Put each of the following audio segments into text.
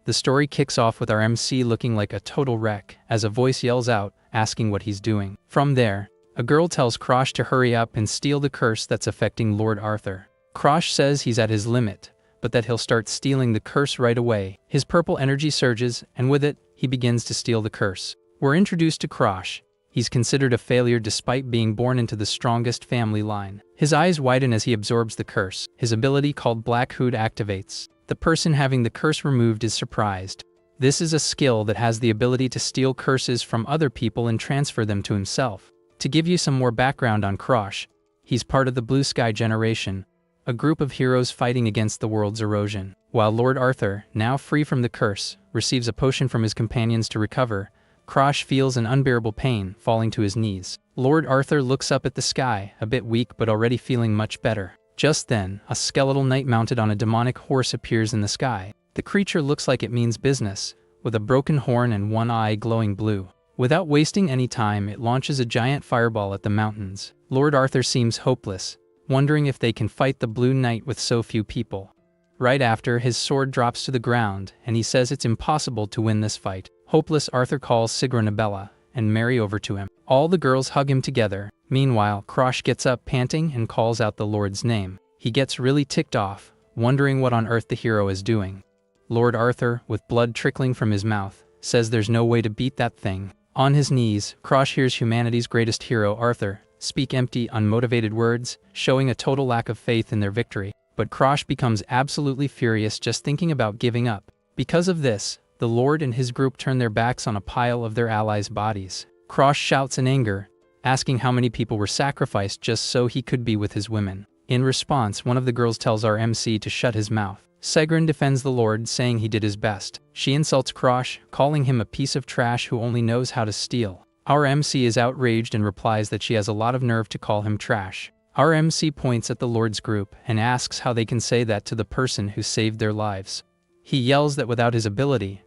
The story kicks off with our MC looking like a total wreck as a voice yells out, asking what he's doing. From there, a girl tells Krosh to hurry up and steal the curse that's affecting Lord Arthur. Krosh says he's at his limit, but that he'll start stealing the curse right away. His purple energy surges, and with it, he begins to steal the curse. We're introduced to Krosh. He's considered a failure despite being born into the strongest family line. His eyes widen as he absorbs the curse. His ability called Black Hood activates. The person having the curse removed is surprised. This is a skill that has the ability to steal curses from other people and transfer them to himself. To give you some more background on Krosh, he's part of the Blue Sky Generation, a group of heroes fighting against the world's erosion. While Lord Arthur, now free from the curse, receives a potion from his companions to recover, Krosh feels an unbearable pain, falling to his knees. Lord Arthur looks up at the sky, a bit weak but already feeling much better. Just then, a skeletal knight mounted on a demonic horse appears in the sky. The creature looks like it means business, with a broken horn and one eye glowing blue. Without wasting any time, it launches a giant fireball at the mountains. Lord Arthur seems hopeless, wondering if they can fight the Blue Knight with so few people. Right after, his sword drops to the ground, and he says it's impossible to win this fight. Hopeless Arthur calls Sigranabella and Mary over to him. All the girls hug him together. Meanwhile, Krosh gets up panting and calls out the Lord's name. He gets really ticked off, wondering what on earth the hero is doing. Lord Arthur, with blood trickling from his mouth, says there's no way to beat that thing. On his knees, Krosh hears humanity's greatest hero, Arthur, speak empty, unmotivated words, showing a total lack of faith in their victory. But Krosh becomes absolutely furious just thinking about giving up. Because of this, the Lord and his group turn their backs on a pile of their allies' bodies. Krosh shouts in anger, asking how many people were sacrificed just so he could be with his women. In response, one of the girls tells our MC to shut his mouth. Segrin defends the Lord, saying he did his best. She insults Krosh, calling him a piece of trash who only knows how to steal. Our MC is outraged and replies that she has a lot of nerve to call him trash. Our MC points at the Lord's group and asks how they can say that to the person who saved their lives. He yells that without his ability,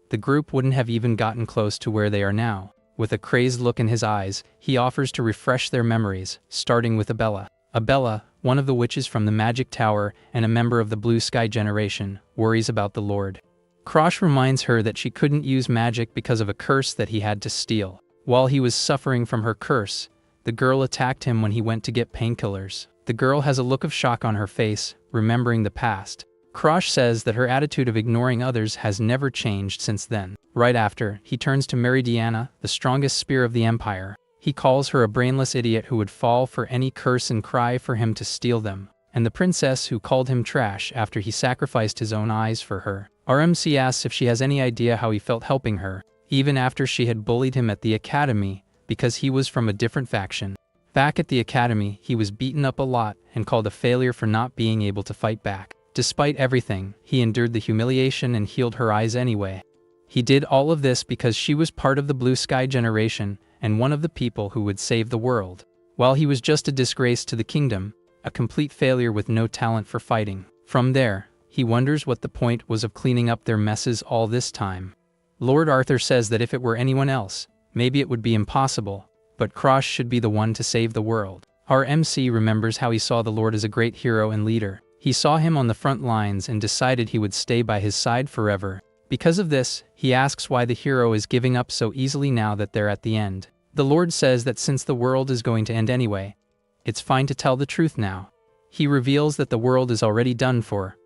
the group wouldn't have even gotten close to where they are now. With a crazed look in his eyes, he offers to refresh their memories, starting with Abella. Abella, one of the witches from the Magic Tower and a member of the Blue Sky Generation, worries about the Lord. Krosh reminds her that she couldn't use magic because of a curse that he had to steal. While he was suffering from her curse, the girl attacked him when he went to get painkillers. The girl has a look of shock on her face, remembering the past. Krosh says that her attitude of ignoring others has never changed since then. Right after, he turns to Meridiana, the strongest spear of the Empire. He calls her a brainless idiot who would fall for any curse and cry for him to steal them, and the princess who called him trash after he sacrificed his own eyes for her. Our MC asks if she has any idea how he felt helping her, even after she had bullied him at the academy because he was from a different faction. Back at the academy, he was beaten up a lot and called a failure for not being able to fight back. Despite everything, he endured the humiliation and healed her eyes anyway. He did all of this because she was part of the Blue Sky Generation and one of the people who would save the world. While he was just a disgrace to the kingdom, a complete failure with no talent for fighting. From there, he wonders what the point was of cleaning up their messes all this time. Lord Arthur says that if it were anyone else, maybe it would be impossible, but Krosh should be the one to save the world. Our MC remembers how he saw the Lord as a great hero and leader. He saw him on the front lines and decided he would stay by his side forever. Because of this, he asks why the hero is giving up so easily now that they're at the end. The Lord says that since the world is going to end anyway, it's fine to tell the truth now. He reveals that the world is already done for,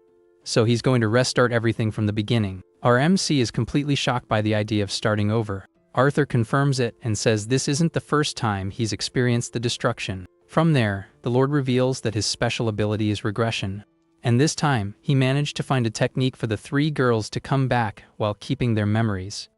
so he's going to restart everything from the beginning. Our MC is completely shocked by the idea of starting over. Arthur confirms it and says this isn't the first time he's experienced the destruction. From there, the Lord reveals that his special ability is regression. And this time, he managed to find a technique for the three girls to come back while keeping their memories.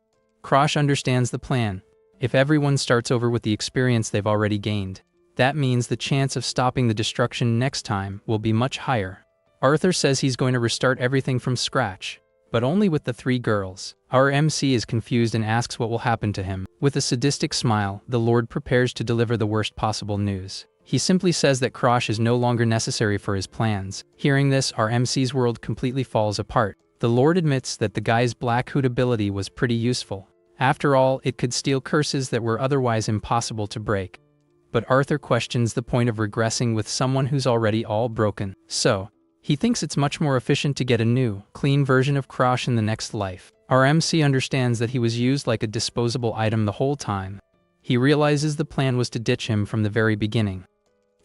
Krosh understands the plan. If everyone starts over with the experience they've already gained, that means the chance of stopping the destruction next time will be much higher. Arthur says he's going to restart everything from scratch, but only with the three girls. Our MC is confused and asks what will happen to him. With a sadistic smile, the Lord prepares to deliver the worst possible news. He simply says that Krosh is no longer necessary for his plans. Hearing this, our MC's world completely falls apart. The Lord admits that the guy's Black Hood ability was pretty useful. After all, it could steal curses that were otherwise impossible to break. But Arthur questions the point of regressing with someone who's already all broken. So, He thinks it's much more efficient to get a new, clean version of Krosh in the next life. Our MC understands that he was used like a disposable item the whole time. He realizes the plan was to ditch him from the very beginning.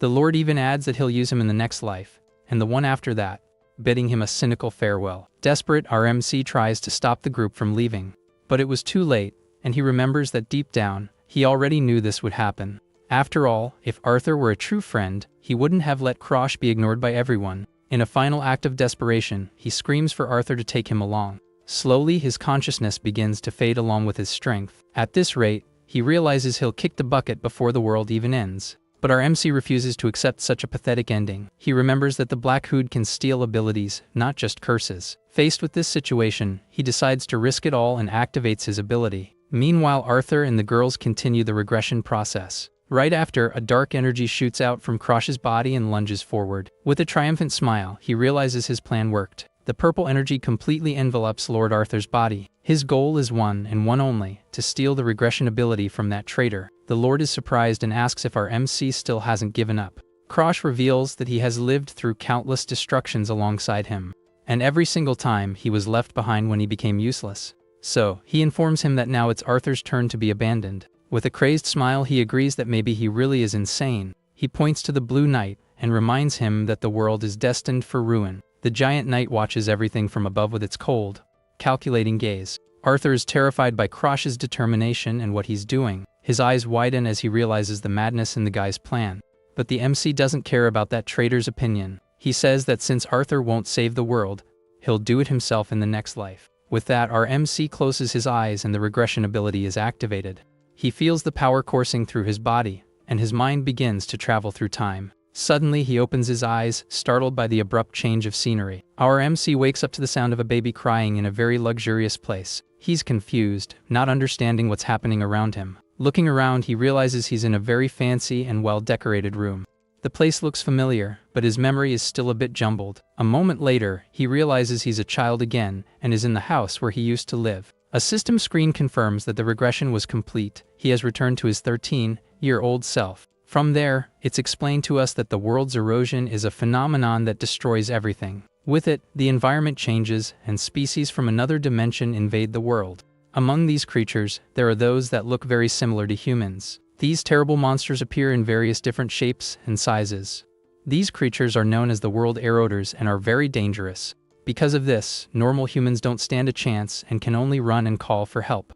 The Lord even adds that he'll use him in the next life, and the one after that, bidding him a cynical farewell. Desperate, our MC tries to stop the group from leaving. But it was too late, and he remembers that deep down, he already knew this would happen. After all, if Arthur were a true friend, he wouldn't have let Krosh be ignored by everyone. In a final act of desperation, he screams for Arthur to take him along. Slowly, his consciousness begins to fade along with his strength. At this rate, he realizes he'll kick the bucket before the world even ends. But our MC refuses to accept such a pathetic ending. He remembers that the Black Hood can steal abilities, not just curses. Faced with this situation, he decides to risk it all and activates his ability. Meanwhile, Arthur and the girls continue the regression process. Right after, a dark energy shoots out from Krosh's body and lunges forward. With a triumphant smile, he realizes his plan worked. The purple energy completely envelops Lord Arthur's body. His goal is one and one only, to steal the regression ability from that traitor. The Lord is surprised and asks if our MC still hasn't given up. Krosh reveals that he has lived through countless destructions alongside him, and every single time he was left behind when he became useless. So, he informs him that now it's Arthur's turn to be abandoned. With a crazed smile, he agrees that maybe he really is insane. He points to the Blue Knight and reminds him that the world is destined for ruin. The giant knight watches everything from above with its cold, calculating gaze. Arthur is terrified by Krosh's determination and what he's doing. His eyes widen as he realizes the madness in the guy's plan. But the MC doesn't care about that traitor's opinion. He says that since Arthur won't save the world, he'll do it himself in the next life. With that, our MC closes his eyes and the regression ability is activated. He feels the power coursing through his body, and his mind begins to travel through time. Suddenly, he opens his eyes, startled by the abrupt change of scenery. Our MC wakes up to the sound of a baby crying in a very luxurious place. He's confused, not understanding what's happening around him. Looking around, he realizes he's in a very fancy and well-decorated room. The place looks familiar, but his memory is still a bit jumbled. A moment later, he realizes he's a child again and is in the house where he used to live. A system screen confirms that the regression was complete. He has returned to his 13-year-old self. From there, it's explained to us that the world's erosion is a phenomenon that destroys everything. With it, the environment changes, and species from another dimension invade the world. Among these creatures, there are those that look very similar to humans. These terrible monsters appear in various different shapes and sizes. These creatures are known as the World Eroders and are very dangerous. Because of this, normal humans don't stand a chance and can only run and call for help.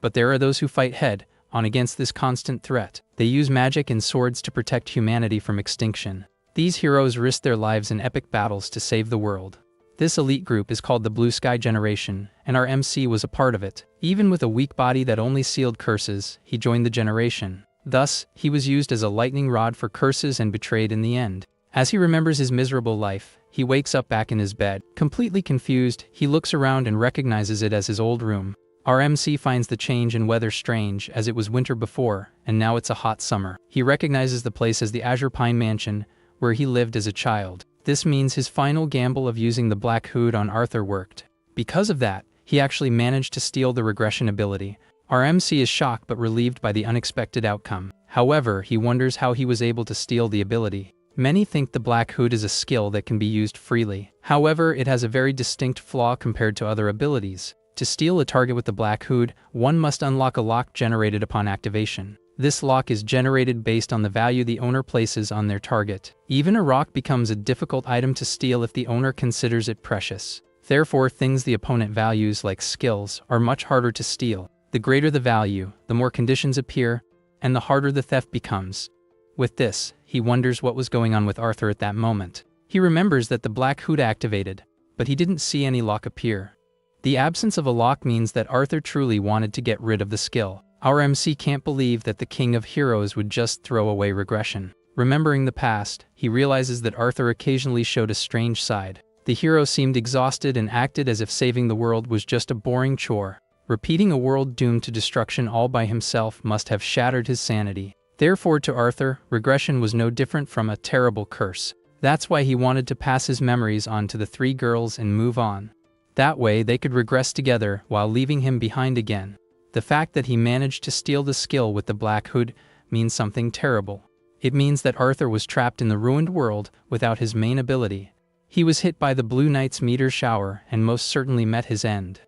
But there are those who fight head-on against this constant threat. They use magic and swords to protect humanity from extinction. These heroes risk their lives in epic battles to save the world. This elite group is called the Blue Sky Generation, and our MC was a part of it. Even with a weak body that only sealed curses, he joined the generation. Thus, he was used as a lightning rod for curses and betrayed in the end. As he remembers his miserable life, he wakes up back in his bed. Completely confused, he looks around and recognizes it as his old room. Our MC finds the change in weather strange, as it was winter before, and now it's a hot summer. He recognizes the place as the Azure Pine Mansion, where he lived as a child. This means his final gamble of using the Black Hood on Arthur worked. Because of that, he actually managed to steal the regression ability. Our MC is shocked but relieved by the unexpected outcome. However, he wonders how he was able to steal the ability. Many think the Black Hood is a skill that can be used freely. However, it has a very distinct flaw compared to other abilities. To steal a target with the Black Hood, one must unlock a lock generated upon activation. This lock is generated based on the value the owner places on their target. Even a rock becomes a difficult item to steal if the owner considers it precious. Therefore, things the opponent values, like skills, are much harder to steal. The greater the value, the more conditions appear, and the harder the theft becomes. With this, he wonders what was going on with Arthur at that moment. He remembers that the Black Hood activated, but he didn't see any lock appear. The absence of a lock means that Arthur truly wanted to get rid of the skill. Our MC can't believe that the King of Heroes would just throw away regression. Remembering the past, he realizes that Arthur occasionally showed a strange side. The hero seemed exhausted and acted as if saving the world was just a boring chore. Repeating a world doomed to destruction all by himself must have shattered his sanity. Therefore, to Arthur, regression was no different from a terrible curse. That's why he wanted to pass his memories on to the three girls and move on. That way, they could regress together while leaving him behind again. The fact that he managed to steal the skill with the Black Hood means something terrible. It means that Arthur was trapped in the ruined world without his main ability. He was hit by the Blue Knight's meteor shower and most certainly met his end.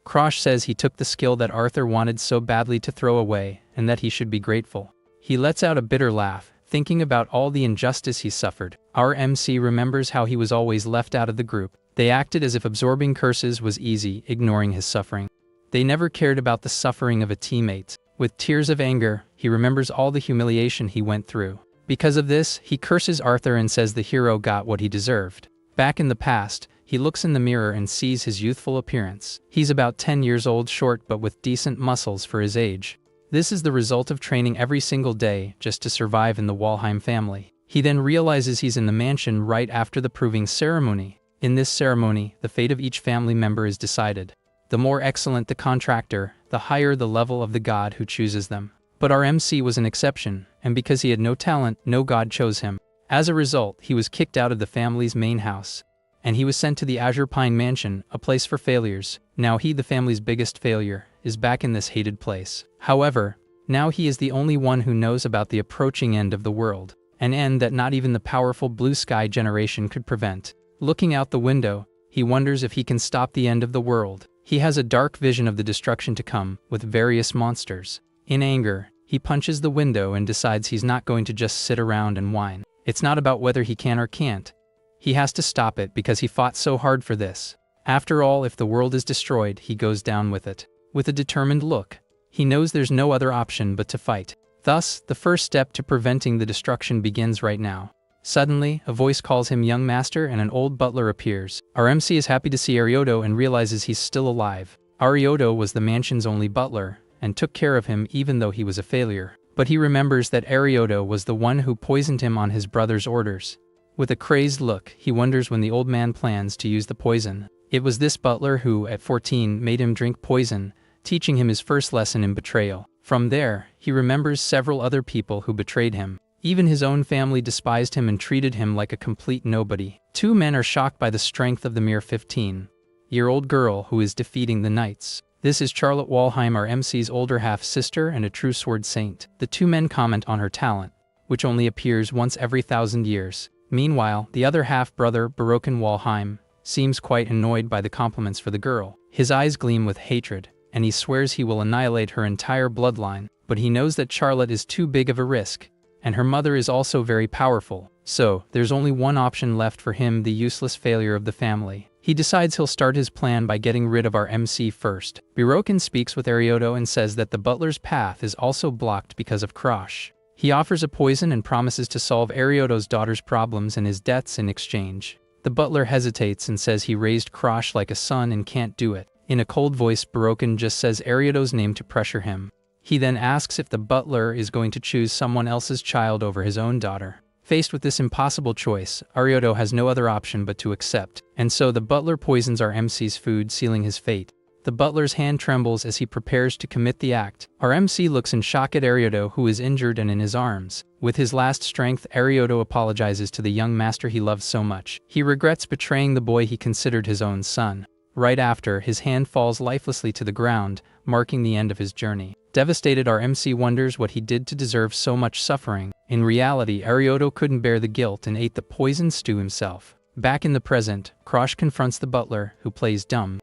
Krosh says he took the skill that Arthur wanted so badly to throw away, and that he should be grateful. He lets out a bitter laugh, thinking about all the injustice he suffered. Our MC remembers how he was always left out of the group. They acted as if absorbing curses was easy, ignoring his suffering. They never cared about the suffering of a teammate. With tears of anger, he remembers all the humiliation he went through. Because of this, he curses Arthur and says the hero got what he deserved. Back in the past, he looks in the mirror and sees his youthful appearance. He's about 10 years old, short but with decent muscles for his age. This is the result of training every single day just to survive in the Walheim family. He then realizes he's in the mansion right after the proving ceremony. In this ceremony, the fate of each family member is decided. The more excellent the contractor, the higher the level of the god who chooses them. But our MC was an exception, and because he had no talent, no god chose him. As a result, he was kicked out of the family's main house, and he was sent to the Azure Pine Mansion, a place for failures. Now he, the family's biggest failure, is back in this hated place. However, now he is the only one who knows about the approaching end of the world, an end that not even the powerful blue sky generation could prevent. Looking out the window, he wonders if he can stop the end of the world. He has a dark vision of the destruction to come, with various monsters. In anger, he punches the window and decides he's not going to just sit around and whine. It's not about whether he can or can't. He has to stop it because he fought so hard for this. After all, if the world is destroyed, he goes down with it. With a determined look, he knows there's no other option but to fight. Thus, the first step to preventing the destruction begins right now. Suddenly, a voice calls him young master and an old butler appears. Our MC is happy to see Arioto and realizes he's still alive. Arioto was the mansion's only butler, and took care of him even though he was a failure. But he remembers that Arioto was the one who poisoned him on his brother's orders. With a crazed look, he wonders when the old man plans to use the poison. It was this butler who, at 14, made him drink poison, teaching him his first lesson in betrayal. From there, he remembers several other people who betrayed him. Even his own family despised him and treated him like a complete nobody. Two men are shocked by the strength of the mere 15-year-old girl who is defeating the knights. This is Charlotte Walheim, our MC's older half-sister and a true sword saint. The two men comment on her talent, which only appears once every 1,000 years. Meanwhile, the other half-brother, Barokin Walheim, seems quite annoyed by the compliments for the girl. His eyes gleam with hatred, and he swears he will annihilate her entire bloodline. But he knows that Charlotte is too big of a risk, and her mother is also very powerful. So, there's only one option left for him, the useless failure of the family. He decides he'll start his plan by getting rid of our MC first. Barokin speaks with Arioto and says that the butler's path is also blocked because of Krosh. He offers a poison and promises to solve Arioto's daughter's problems and his debts in exchange. The butler hesitates and says he raised Krosh like a son and can't do it. In a cold voice, Barokin just says Arioto's name to pressure him. He then asks if the butler is going to choose someone else's child over his own daughter. Faced with this impossible choice, Arioto has no other option but to accept, and so the butler poisons our MC's food, sealing his fate. The butler's hand trembles as he prepares to commit the act. Our MC looks in shock at Arioto, who is injured and in his arms. With his last strength, Arioto apologizes to the young master he loves so much. He regrets betraying the boy he considered his own son. Right after, his hand falls lifelessly to the ground, marking the end of his journey. Devastated, our MC wonders what he did to deserve so much suffering. In reality, Arioto couldn't bear the guilt and ate the poisoned stew himself. Back in the present, Krosh confronts the butler, who plays dumb.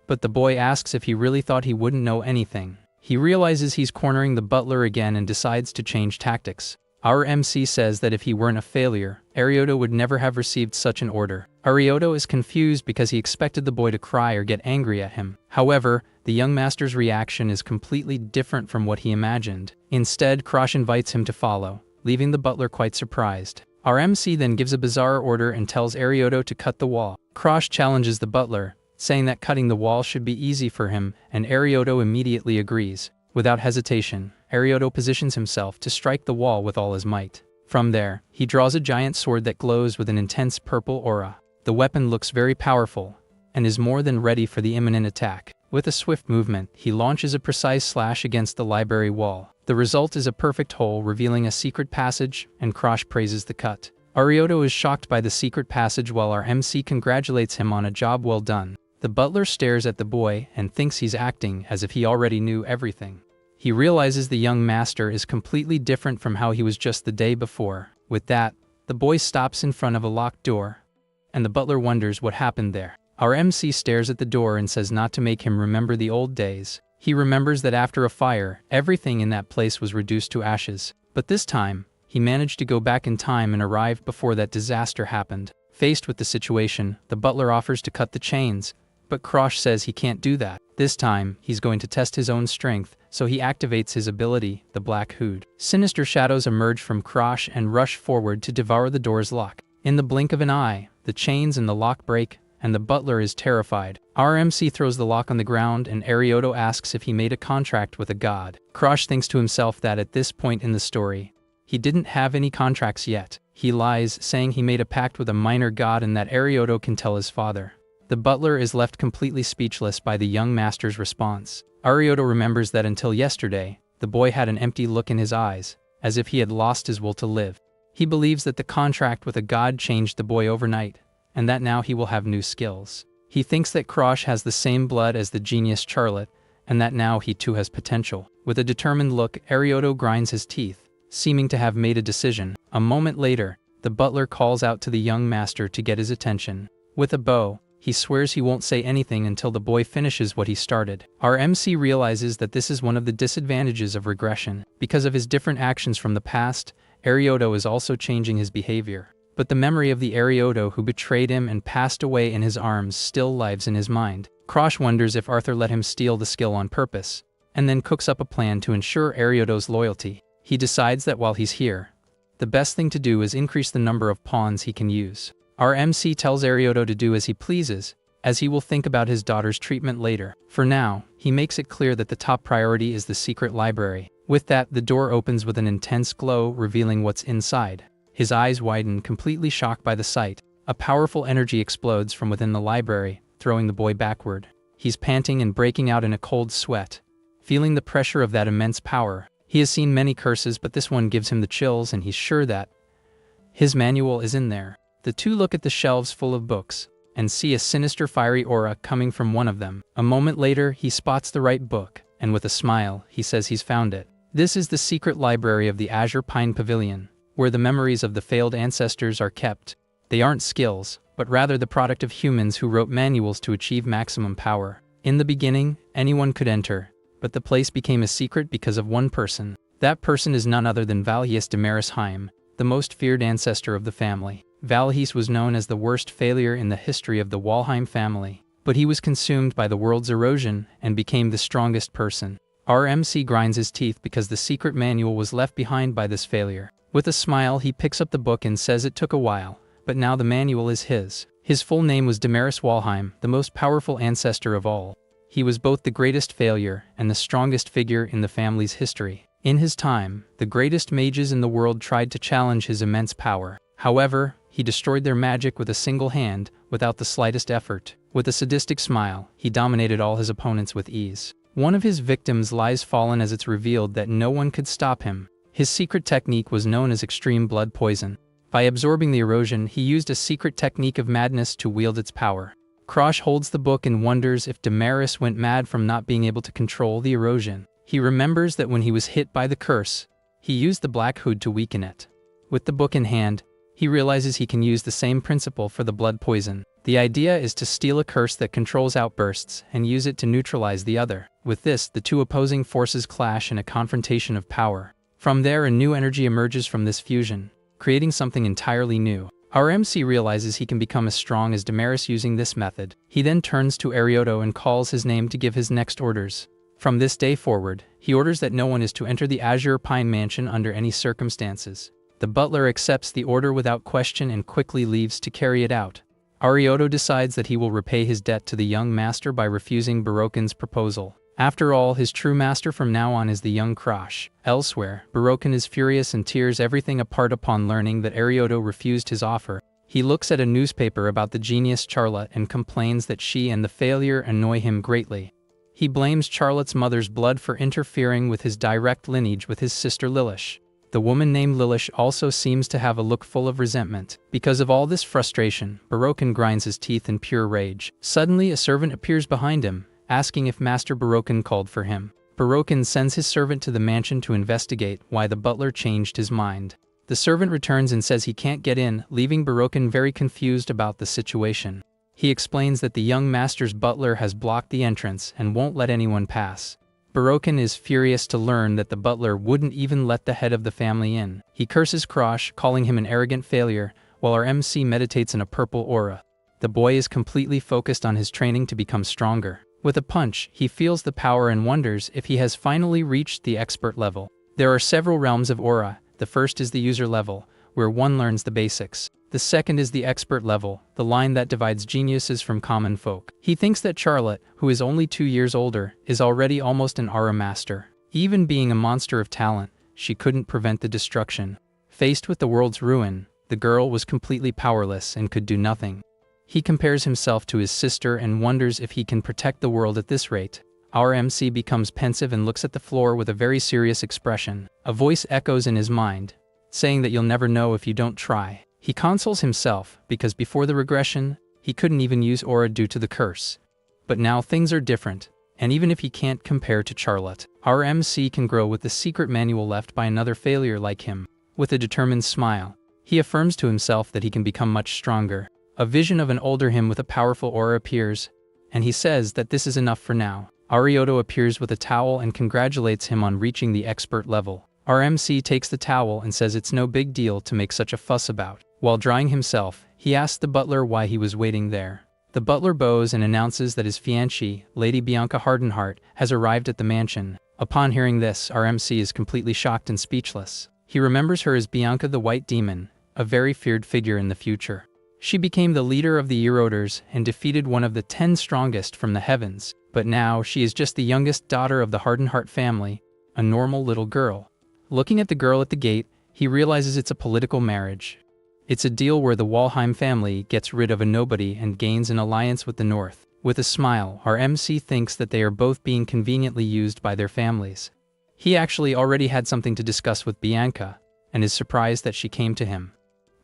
But the boy asks if he really thought he wouldn't know anything. He realizes he's cornering the butler again and decides to change tactics. Our MC says that if he weren't a failure, Arioto would never have received such an order. Arioto is confused because he expected the boy to cry or get angry at him. However, the young master's reaction is completely different from what he imagined. Instead, Krosh invites him to follow, leaving the butler quite surprised. Our MC then gives a bizarre order and tells Arioto to cut the wall. Krosh challenges the butler, saying that cutting the wall should be easy for him, and Arioto immediately agrees. Without hesitation, Arioto positions himself to strike the wall with all his might. From there, he draws a giant sword that glows with an intense purple aura. The weapon looks very powerful, and is more than ready for the imminent attack. With a swift movement, he launches a precise slash against the library wall. The result is a perfect hole, revealing a secret passage, and Krosh praises the cut. Arioto is shocked by the secret passage while our MC congratulates him on a job well done. The butler stares at the boy and thinks he's acting as if he already knew everything. He realizes the young master is completely different from how he was just the day before. With that, the boy stops in front of a locked door, and the butler wonders what happened there. Our MC stares at the door and says not to make him remember the old days. He remembers that after a fire, everything in that place was reduced to ashes. But this time, he managed to go back in time and arrived before that disaster happened. Faced with the situation, the butler offers to cut the chains, but Krosh says he can't do that. This time, he's going to test his own strength, so he activates his ability, the Black Hood. Sinister shadows emerge from Krosh and rush forward to devour the door's lock. In the blink of an eye, the chains and the lock break, and the butler is terrified. Our MC throws the lock on the ground and Arioto asks if he made a contract with a god. Krosh thinks to himself that at this point in the story, he didn't have any contracts yet. He lies, saying he made a pact with a minor god and that Arioto can tell his father. The butler is left completely speechless by the young master's response. Arioto remembers that until yesterday, the boy had an empty look in his eyes, as if he had lost his will to live. He believes that the contract with a god changed the boy overnight, and that now he will have new skills. He thinks that Krosh has the same blood as the genius Charlotte, and that now he too has potential. With a determined look, Arioto grinds his teeth, seeming to have made a decision. A moment later, the butler calls out to the young master to get his attention. With a bow, he swears he won't say anything until the boy finishes what he started. Our MC realizes that this is one of the disadvantages of regression. Because of his different actions from the past, Arioto is also changing his behavior. But the memory of the Arioto who betrayed him and passed away in his arms still lives in his mind. Krosh wonders if Arthur let him steal the skill on purpose, and then cooks up a plan to ensure Arioto's loyalty. He decides that while he's here, the best thing to do is increase the number of pawns he can use. Our MC tells Arioto to do as he pleases, as he will think about his daughter's treatment later. For now, he makes it clear that the top priority is the secret library. With that, the door opens with an intense glow, revealing what's inside. His eyes widen, completely shocked by the sight. A powerful energy explodes from within the library, throwing the boy backward. He's panting and breaking out in a cold sweat, feeling the pressure of that immense power. He has seen many curses, but this one gives him the chills, and he's sure that his manual is in there. The two look at the shelves full of books, and see a sinister fiery aura coming from one of them. A moment later, he spots the right book, and with a smile, he says he's found it. This is the secret library of the Azure Pine Pavilion, where the memories of the failed ancestors are kept. They aren't skills, but rather the product of humans who wrote manuals to achieve maximum power. In the beginning, anyone could enter, but the place became a secret because of one person. That person is none other than Valhius Damarisheim, the most feared ancestor of the family. Valhius was known as the worst failure in the history of the Walheim family, but he was consumed by the world's erosion and became the strongest person. Our MC grinds his teeth because the secret manual was left behind by this failure. With a smile, he picks up the book and says it took a while, but now the manual is his. His full name was Damaris Walheim, the most powerful ancestor of all. He was both the greatest failure and the strongest figure in the family's history. In his time, the greatest mages in the world tried to challenge his immense power. However, he destroyed their magic with a single hand, without the slightest effort. With a sadistic smile, he dominated all his opponents with ease. One of his victims lies fallen as it's revealed that no one could stop him. His secret technique was known as extreme blood poison. By absorbing the erosion, he used a secret technique of madness to wield its power. Krosh holds the book and wonders if Damaris went mad from not being able to control the erosion. He remembers that when he was hit by the curse, he used the Black Hood to weaken it. With the book in hand, he realizes he can use the same principle for the blood poison. The idea is to steal a curse that controls outbursts and use it to neutralize the other. With this, the two opposing forces clash in a confrontation of power. From there, a new energy emerges from this fusion, creating something entirely new. Our MC realizes he can become as strong as Damaris using this method. He then turns to Arioto and calls his name to give his next orders. From this day forward, he orders that no one is to enter the Azure Pine Mansion under any circumstances. The butler accepts the order without question and quickly leaves to carry it out. Arioto decides that he will repay his debt to the young master by refusing Barokin's proposal. After all, his true master from now on is the young Krosh. Elsewhere, Barokin is furious and tears everything apart upon learning that Arioto refused his offer. He looks at a newspaper about the genius Charlotte and complains that she and the failure annoy him greatly. He blames Charlotte's mother's blood for interfering with his direct lineage with his sister Lilish. The woman named Lilish also seems to have a look full of resentment. Because of all this frustration, Barokin grinds his teeth in pure rage. Suddenly, a servant appears behind him, asking if Master Barokin called for him. Barokin sends his servant to the mansion to investigate why the butler changed his mind. The servant returns and says he can't get in, leaving Barokin very confused about the situation. He explains that the young master's butler has blocked the entrance and won't let anyone pass. Barokin is furious to learn that the butler wouldn't even let the head of the family in. He curses Krosh, calling him an arrogant failure, while our MC meditates in a purple aura. The boy is completely focused on his training to become stronger. With a punch, he feels the power and wonders if he has finally reached the expert level. There are several realms of aura. The first is the user level, where one learns the basics. The second is the expert level, the line that divides geniuses from common folk. He thinks that Charlotte, who is only 2 years older, is already almost an aura master. Even being a monster of talent, she couldn't prevent the destruction. Faced with the world's ruin, the girl was completely powerless and could do nothing. He compares himself to his sister and wonders if he can protect the world at this rate. Our MC becomes pensive and looks at the floor with a very serious expression. A voice echoes in his mind, saying that you'll never know if you don't try. He consoles himself, because before the regression, he couldn't even use aura due to the curse. But now things are different, and even if he can't compare to Charlotte, our MC can grow with the secret manual left by another failure like him. With a determined smile, he affirms to himself that he can become much stronger. A vision of an older him with a powerful aura appears, and he says that this is enough for now. Arioto appears with a towel and congratulates him on reaching the expert level. Our MC takes the towel and says it's no big deal to make such a fuss about. While drying himself, he asks the butler why he was waiting there. The butler bows and announces that his fiancée, Lady Bianca Hardenheart, has arrived at the mansion. Upon hearing this, our MC is completely shocked and speechless. He remembers her as Bianca the White Demon, a very feared figure in the future. She became the leader of the Eroders and defeated one of the 10 strongest from the heavens, but now she is just the youngest daughter of the Hardenheart family, a normal little girl. Looking at the girl at the gate, he realizes it's a political marriage. It's a deal where the Walheim family gets rid of a nobody and gains an alliance with the North. With a smile, our MC thinks that they are both being conveniently used by their families. He actually already had something to discuss with Bianca, and is surprised that she came to him.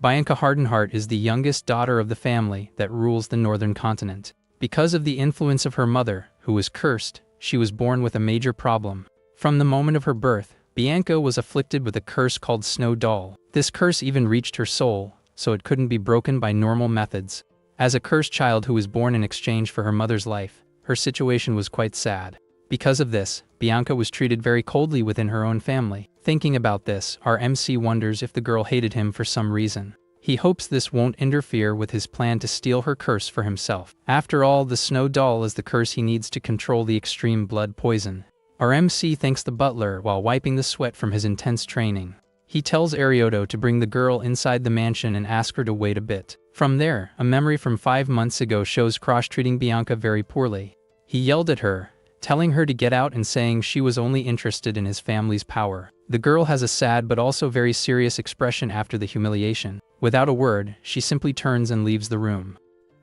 Bianca Hardenheart is the youngest daughter of the family that rules the northern continent. Because of the influence of her mother, who was cursed, she was born with a major problem. From the moment of her birth, Bianca was afflicted with a curse called Snow Doll. This curse even reached her soul, so it couldn't be broken by normal methods. As a cursed child who was born in exchange for her mother's life, her situation was quite sad. Because of this, Bianca was treated very coldly within her own family. Thinking about this, our MC wonders if the girl hated him for some reason. He hopes this won't interfere with his plan to steal her curse for himself. After all, the Snow Doll is the curse he needs to control the extreme blood poison. Our MC thanks the butler while wiping the sweat from his intense training. He tells Arioto to bring the girl inside the mansion and ask her to wait a bit. From there, a memory from 5 months ago shows Krosh treating Bianca very poorly. He yelled at her, telling her to get out and saying she was only interested in his family's power. The girl has a sad but also very serious expression after the humiliation. Without a word, she simply turns and leaves the room.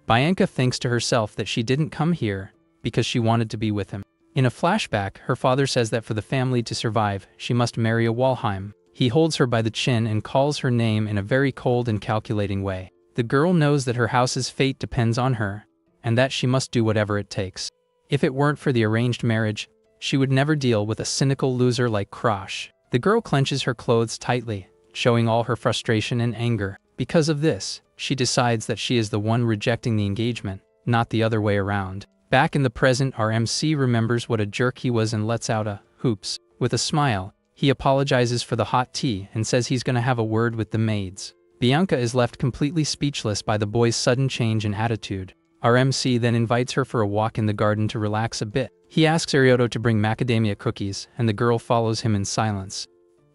Bianca thinks to herself that she didn't come here because she wanted to be with him. In a flashback, her father says that for the family to survive, she must marry a Walheim. He holds her by the chin and calls her name in a very cold and calculating way. The girl knows that her house's fate depends on her, and that she must do whatever it takes. If it weren't for the arranged marriage, she would never deal with a cynical loser like Krosh. The girl clenches her clothes tightly, showing all her frustration and anger. Because of this, she decides that she is the one rejecting the engagement, not the other way around. Back in the present, our MC remembers what a jerk he was and lets out a "hoops." With a smile, he apologizes for the hot tea and says he's gonna have a word with the maids. Bianca is left completely speechless by the boy's sudden change in attitude. Our MC then invites her for a walk in the garden to relax a bit. He asks Arioto to bring macadamia cookies, and the girl follows him in silence.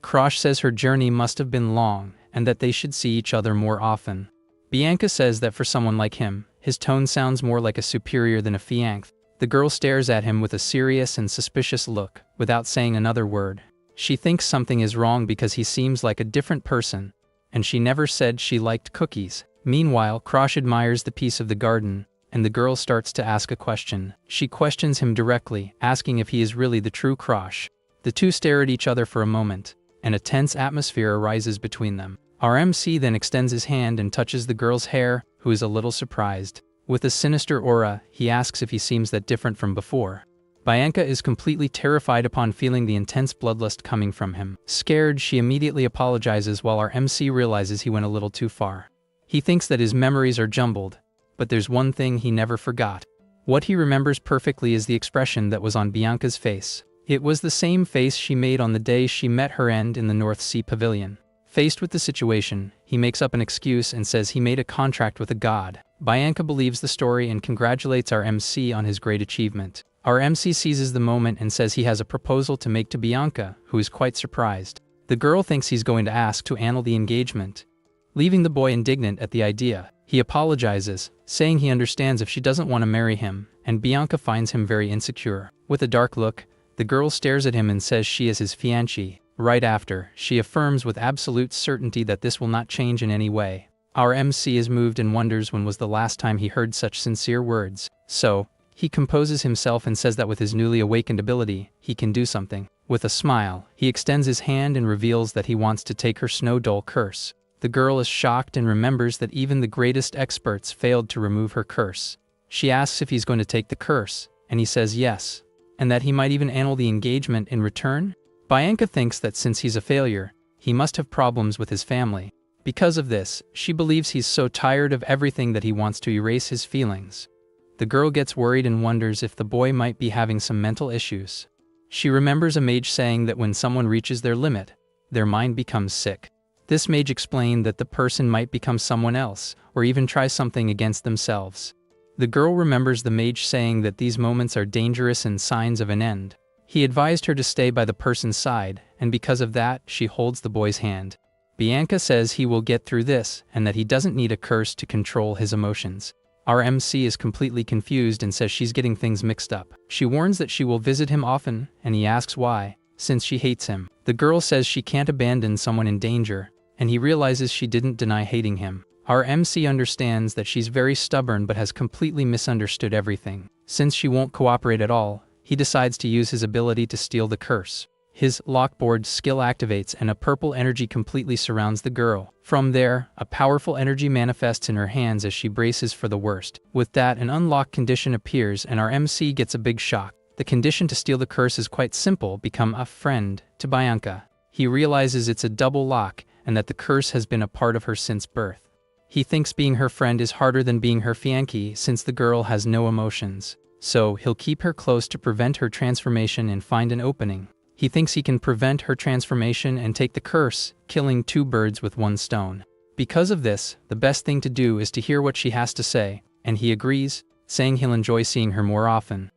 Krosh says her journey must have been long, and that they should see each other more often. Bianca says that for someone like him, his tone sounds more like a superior than a fiancé. The girl stares at him with a serious and suspicious look, without saying another word. She thinks something is wrong because he seems like a different person, and she never said she liked cookies. Meanwhile, Krosh admires the piece of the garden, and the girl starts to ask a question. She questions him directly, asking if he is really the true Krosh. The two stare at each other for a moment, and a tense atmosphere arises between them. Our MC then extends his hand and touches the girl's hair, who is a little surprised. With a sinister aura, he asks if he seems that different from before. Bianca is completely terrified upon feeling the intense bloodlust coming from him. Scared, she immediately apologizes while our MC realizes he went a little too far. He thinks that his memories are jumbled, but there's one thing he never forgot. What he remembers perfectly is the expression that was on Bianca's face. It was the same face she made on the day she met her end in the North Sea Pavilion. Faced with the situation, he makes up an excuse and says he made a contract with a god. Bianca believes the story and congratulates our MC on his great achievement. Our MC seizes the moment and says he has a proposal to make to Bianca, who is quite surprised. The girl thinks he's going to ask to annul the engagement, leaving the boy indignant at the idea. He apologizes, saying he understands if she doesn't want to marry him, and Bianca finds him very insecure. With a dark look, the girl stares at him and says she is his fiancée. Right after, she affirms with absolute certainty that this will not change in any way. Our MC is moved and wonders when was the last time he heard such sincere words. So, he composes himself and says that with his newly awakened ability, he can do something. With a smile, he extends his hand and reveals that he wants to take her snow doll curse. The girl is shocked and remembers that even the greatest experts failed to remove her curse. She asks if he's going to take the curse, and he says yes, and that he might even annul the engagement in return. Bianca thinks that since he's a failure, he must have problems with his family. Because of this, she believes he's so tired of everything that he wants to erase his feelings. The girl gets worried and wonders if the boy might be having some mental issues. She remembers a mage saying that when someone reaches their limit, their mind becomes sick. This mage explained that the person might become someone else, or even try something against themselves. The girl remembers the mage saying that these moments are dangerous and signs of an end. He advised her to stay by the person's side, and because of that, she holds the boy's hand. Bianca says he will get through this, and that he doesn't need a curse to control his emotions. Our MC is completely confused and says she's getting things mixed up. She warns that she will visit him often, and he asks why, since she hates him. The girl says she can't abandon someone in danger, and he realizes she didn't deny hating him. Our MC understands that she's very stubborn but has completely misunderstood everything. Since she won't cooperate at all, he decides to use his ability to steal the curse. His lockboard skill activates and a purple energy completely surrounds the girl. From there, a powerful energy manifests in her hands as she braces for the worst. With that, an unlocked condition appears and our MC gets a big shock. The condition to steal the curse is quite simple: become a friend to Bianca. He realizes it's a double lock and that the curse has been a part of her since birth. He thinks being her friend is harder than being her fiancée since the girl has no emotions. So, he'll keep her close to prevent her transformation and find an opening. He thinks he can prevent her transformation and take the curse, killing two birds with one stone. Because of this, the best thing to do is to hear what she has to say, and he agrees, saying he'll enjoy seeing her more often.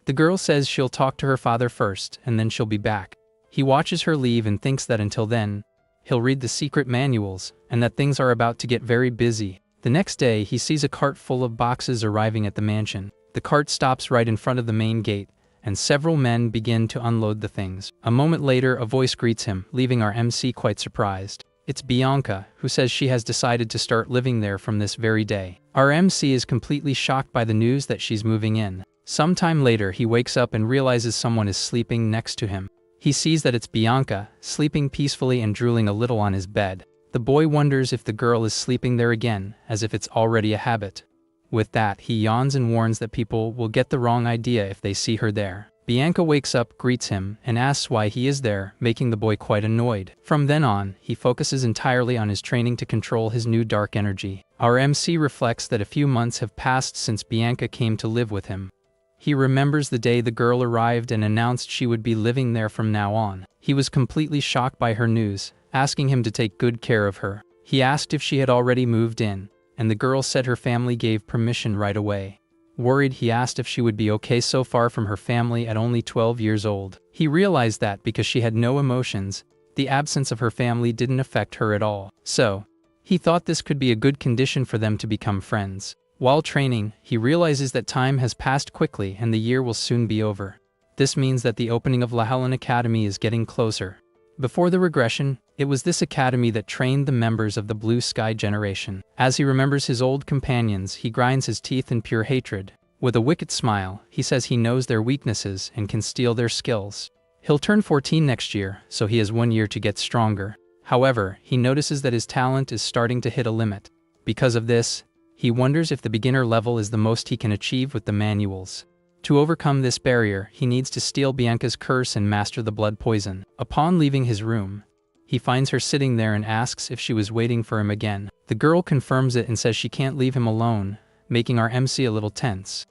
The girl says she'll talk to her father first, and then she'll be back. He watches her leave and thinks that until then, he'll read the secret manuals, and that things are about to get very busy. The next day, he sees a cart full of boxes arriving at the mansion. The cart stops right in front of the main gate, and several men begin to unload the things. A moment later, a voice greets him, leaving our MC quite surprised. It's Bianca, who says she has decided to start living there from this very day. Our MC is completely shocked by the news that she's moving in. Sometime later, he wakes up and realizes someone is sleeping next to him. He sees that it's Bianca, sleeping peacefully and drooling a little on his bed. The boy wonders if the girl is sleeping there again, as if it's already a habit. With that, he yawns and warns that people will get the wrong idea if they see her there. Bianca wakes up, greets him, and asks why he is there, making the boy quite annoyed. From then on, he focuses entirely on his training to control his new dark energy. Our MC reflects that a few months have passed since Bianca came to live with him. He remembers the day the girl arrived and announced she would be living there from now on. He was completely shocked by her news, asking him to take good care of her. He asked if she had already moved in, and the girl said her family gave permission right away. Worried, he asked if she would be okay so far from her family at only 12 years old. He realized that because she had no emotions, the absence of her family didn't affect her at all. So, he thought this could be a good condition for them to become friends. While training, he realizes that time has passed quickly and the year will soon be over. This means that the opening of Lahelen Academy is getting closer. Before the regression, it was this academy that trained the members of the Blue Sky generation. As he remembers his old companions, he grinds his teeth in pure hatred. With a wicked smile, he says he knows their weaknesses and can steal their skills. He'll turn 14 next year, so he has 1 year to get stronger. However, he notices that his talent is starting to hit a limit. Because of this, he wonders if the beginner level is the most he can achieve with the manuals. To overcome this barrier, he needs to steal Bianca's curse and master the blood poison. Upon leaving his room, he finds her sitting there and asks if she was waiting for him again. The girl confirms it and says she can't leave him alone, making our MC a little tense.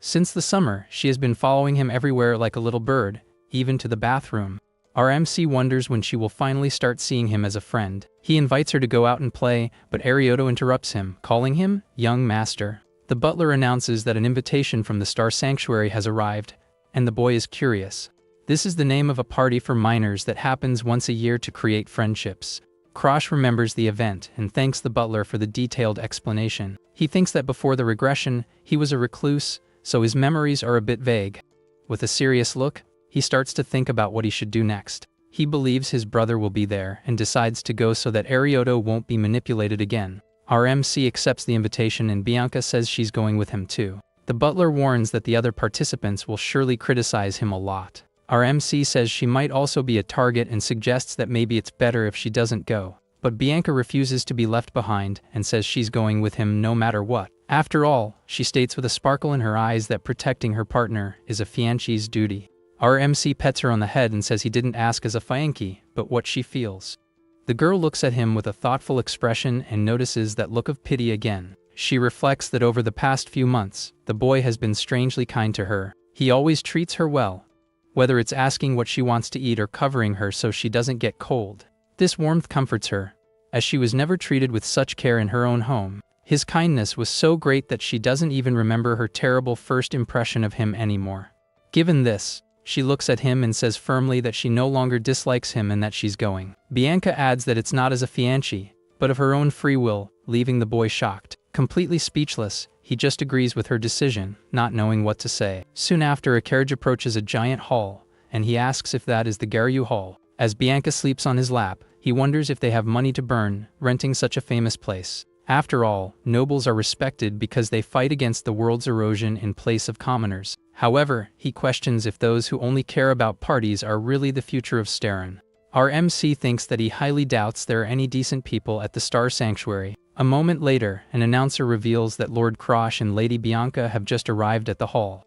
Since the summer, she has been following him everywhere like a little bird, even to the bathroom. Our MC wonders when she will finally start seeing him as a friend. He invites her to go out and play, but Arioto interrupts him, calling him young master. The butler announces that an invitation from the Star Sanctuary has arrived, and the boy is curious. This is the name of a party for minors that happens once a year to create friendships. Krosh remembers the event and thanks the butler for the detailed explanation. He thinks that before the regression, he was a recluse, so his memories are a bit vague. With a serious look, he starts to think about what he should do next. He believes his brother will be there and decides to go so that Arioto won't be manipulated again. Our MC accepts the invitation and Bianca says she's going with him too. The butler warns that the other participants will surely criticize him a lot. Our MC says she might also be a target and suggests that maybe it's better if she doesn't go. But Bianca refuses to be left behind and says she's going with him no matter what. After all, she states with a sparkle in her eyes that protecting her partner is a fiancé's duty. Our MC pets her on the head and says he didn't ask as a fiancé, but what she feels. The girl looks at him with a thoughtful expression and notices that look of pity again. She reflects that over the past few months, the boy has been strangely kind to her. He always treats her well, whether it's asking what she wants to eat or covering her so she doesn't get cold. This warmth comforts her, as she was never treated with such care in her own home. His kindness was so great that she doesn't even remember her terrible first impression of him anymore. Given this, she looks at him and says firmly that she no longer dislikes him and that she's going. Bianca adds that it's not as a fiancé, but of her own free will, leaving the boy shocked. Completely speechless, he just agrees with her decision, not knowing what to say. Soon after, a carriage approaches a giant hall, and he asks if that is the Garyu Hall. As Bianca sleeps on his lap, he wonders if they have money to burn, renting such a famous place. After all, nobles are respected because they fight against the world's erosion in place of commoners. However, he questions if those who only care about parties are really the future of Starin. Our MC thinks that he highly doubts there are any decent people at the Star Sanctuary. A moment later, an announcer reveals that Lord Krosh and Lady Bianca have just arrived at the hall.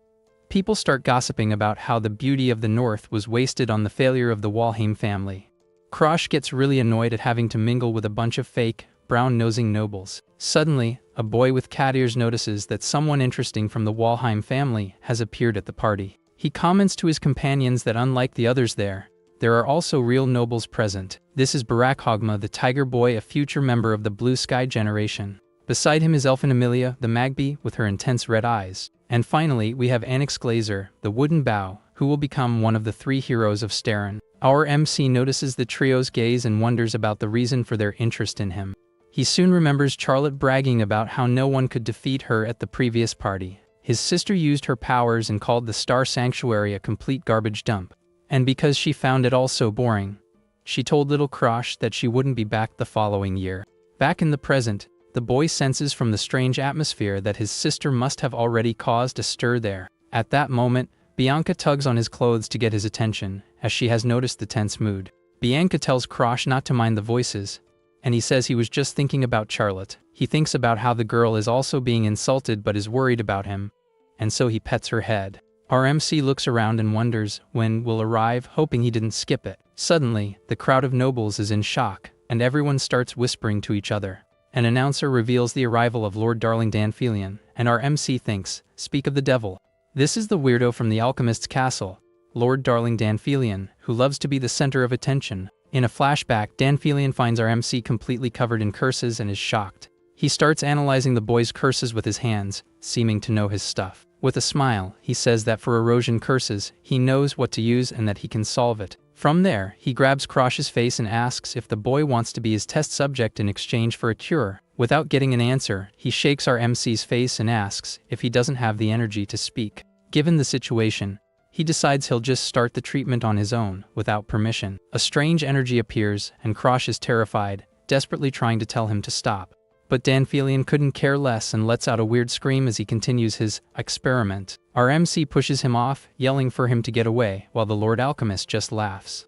People start gossiping about how the beauty of the North was wasted on the failure of the Walheim family. Krosh gets really annoyed at having to mingle with a bunch of fake, brown-nosing nobles. Suddenly, a boy with cat ears notices that someone interesting from the Walheim family has appeared at the party. He comments to his companions that unlike the others there are also real nobles present. This is Barak Hogma, the tiger boy, a future member of the Blue Sky generation. Beside him is Elfin Amelia, the Magpie, with her intense red eyes. And finally, we have Anix Glazer, the wooden bow, who will become one of the 3 heroes of Starin. Our MC notices the trio's gaze and wonders about the reason for their interest in him. He soon remembers Charlotte bragging about how no one could defeat her at the previous party. His sister used her powers and called the Star Sanctuary a complete garbage dump. And because she found it all so boring, she told little Krosh that she wouldn't be back the following year. Back in the present, the boy senses from the strange atmosphere that his sister must have already caused a stir there. At that moment, Bianca tugs on his clothes to get his attention, as she has noticed the tense mood. Bianca tells Krosh not to mind the voices, and he says he was just thinking about Charlotte. He thinks about how the girl is also being insulted but is worried about him, and so he pets her head. Our MC looks around and wonders when will arrive, hoping he didn't skip it. Suddenly, the crowd of nobles is in shock, and everyone starts whispering to each other. An announcer reveals the arrival of Lord Darling Danfilian, and our MC thinks, "Speak of the devil." This is the weirdo from the alchemist's castle, Lord Darling Danfilian, who loves to be the center of attention. In a flashback, Danfilian finds our MC completely covered in curses and is shocked. He starts analyzing the boy's curses with his hands, seeming to know his stuff. With a smile, he says that for erosion curses, he knows what to use and that he can solve it. From there, he grabs Krosh's face and asks if the boy wants to be his test subject in exchange for a cure. Without getting an answer, he shakes our MC's face and asks if he doesn't have the energy to speak. Given the situation, he decides he'll just start the treatment on his own, without permission. A strange energy appears, and Krosh is terrified, desperately trying to tell him to stop. But Danfilian couldn't care less and lets out a weird scream as he continues his experiment. Our MC pushes him off, yelling for him to get away, while the Lord Alchemist just laughs.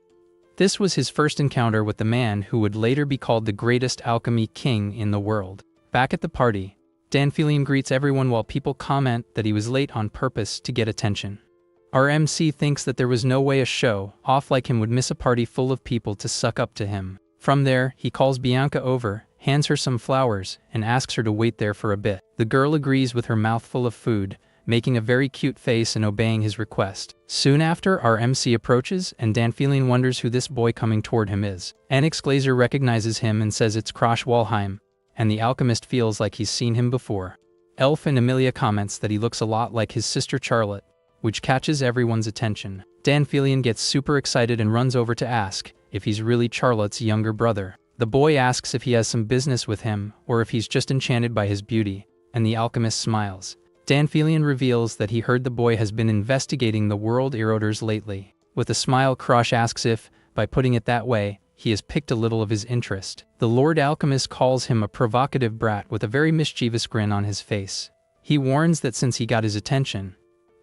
This was his first encounter with the man who would later be called the greatest alchemy king in the world. Back at the party, Danfilian greets everyone while people comment that he was late on purpose to get attention. Our MC thinks that there was no way a show off like him would miss a party full of people to suck up to him. From there, he calls Bianca over, hands her some flowers, and asks her to wait there for a bit. The girl agrees with her mouth full of food, making a very cute face and obeying his request. Soon after, our MC approaches, and Danfilian wonders who this boy coming toward him is. Anix Glazer recognizes him and says it's Krosh Walheim, and the alchemist feels like he's seen him before. Elf and Amelia comments that he looks a lot like his sister Charlotte, which catches everyone's attention. Danfilian gets super excited and runs over to ask if he's really Charlotte's younger brother. The boy asks if he has some business with him, or if he's just enchanted by his beauty, and the alchemist smiles. Danfilian reveals that he heard the boy has been investigating the world eroders lately. With a smile, Krosh asks if, by putting it that way, he has picked a little of his interest. The Lord Alchemist calls him a provocative brat with a very mischievous grin on his face. He warns that since he got his attention,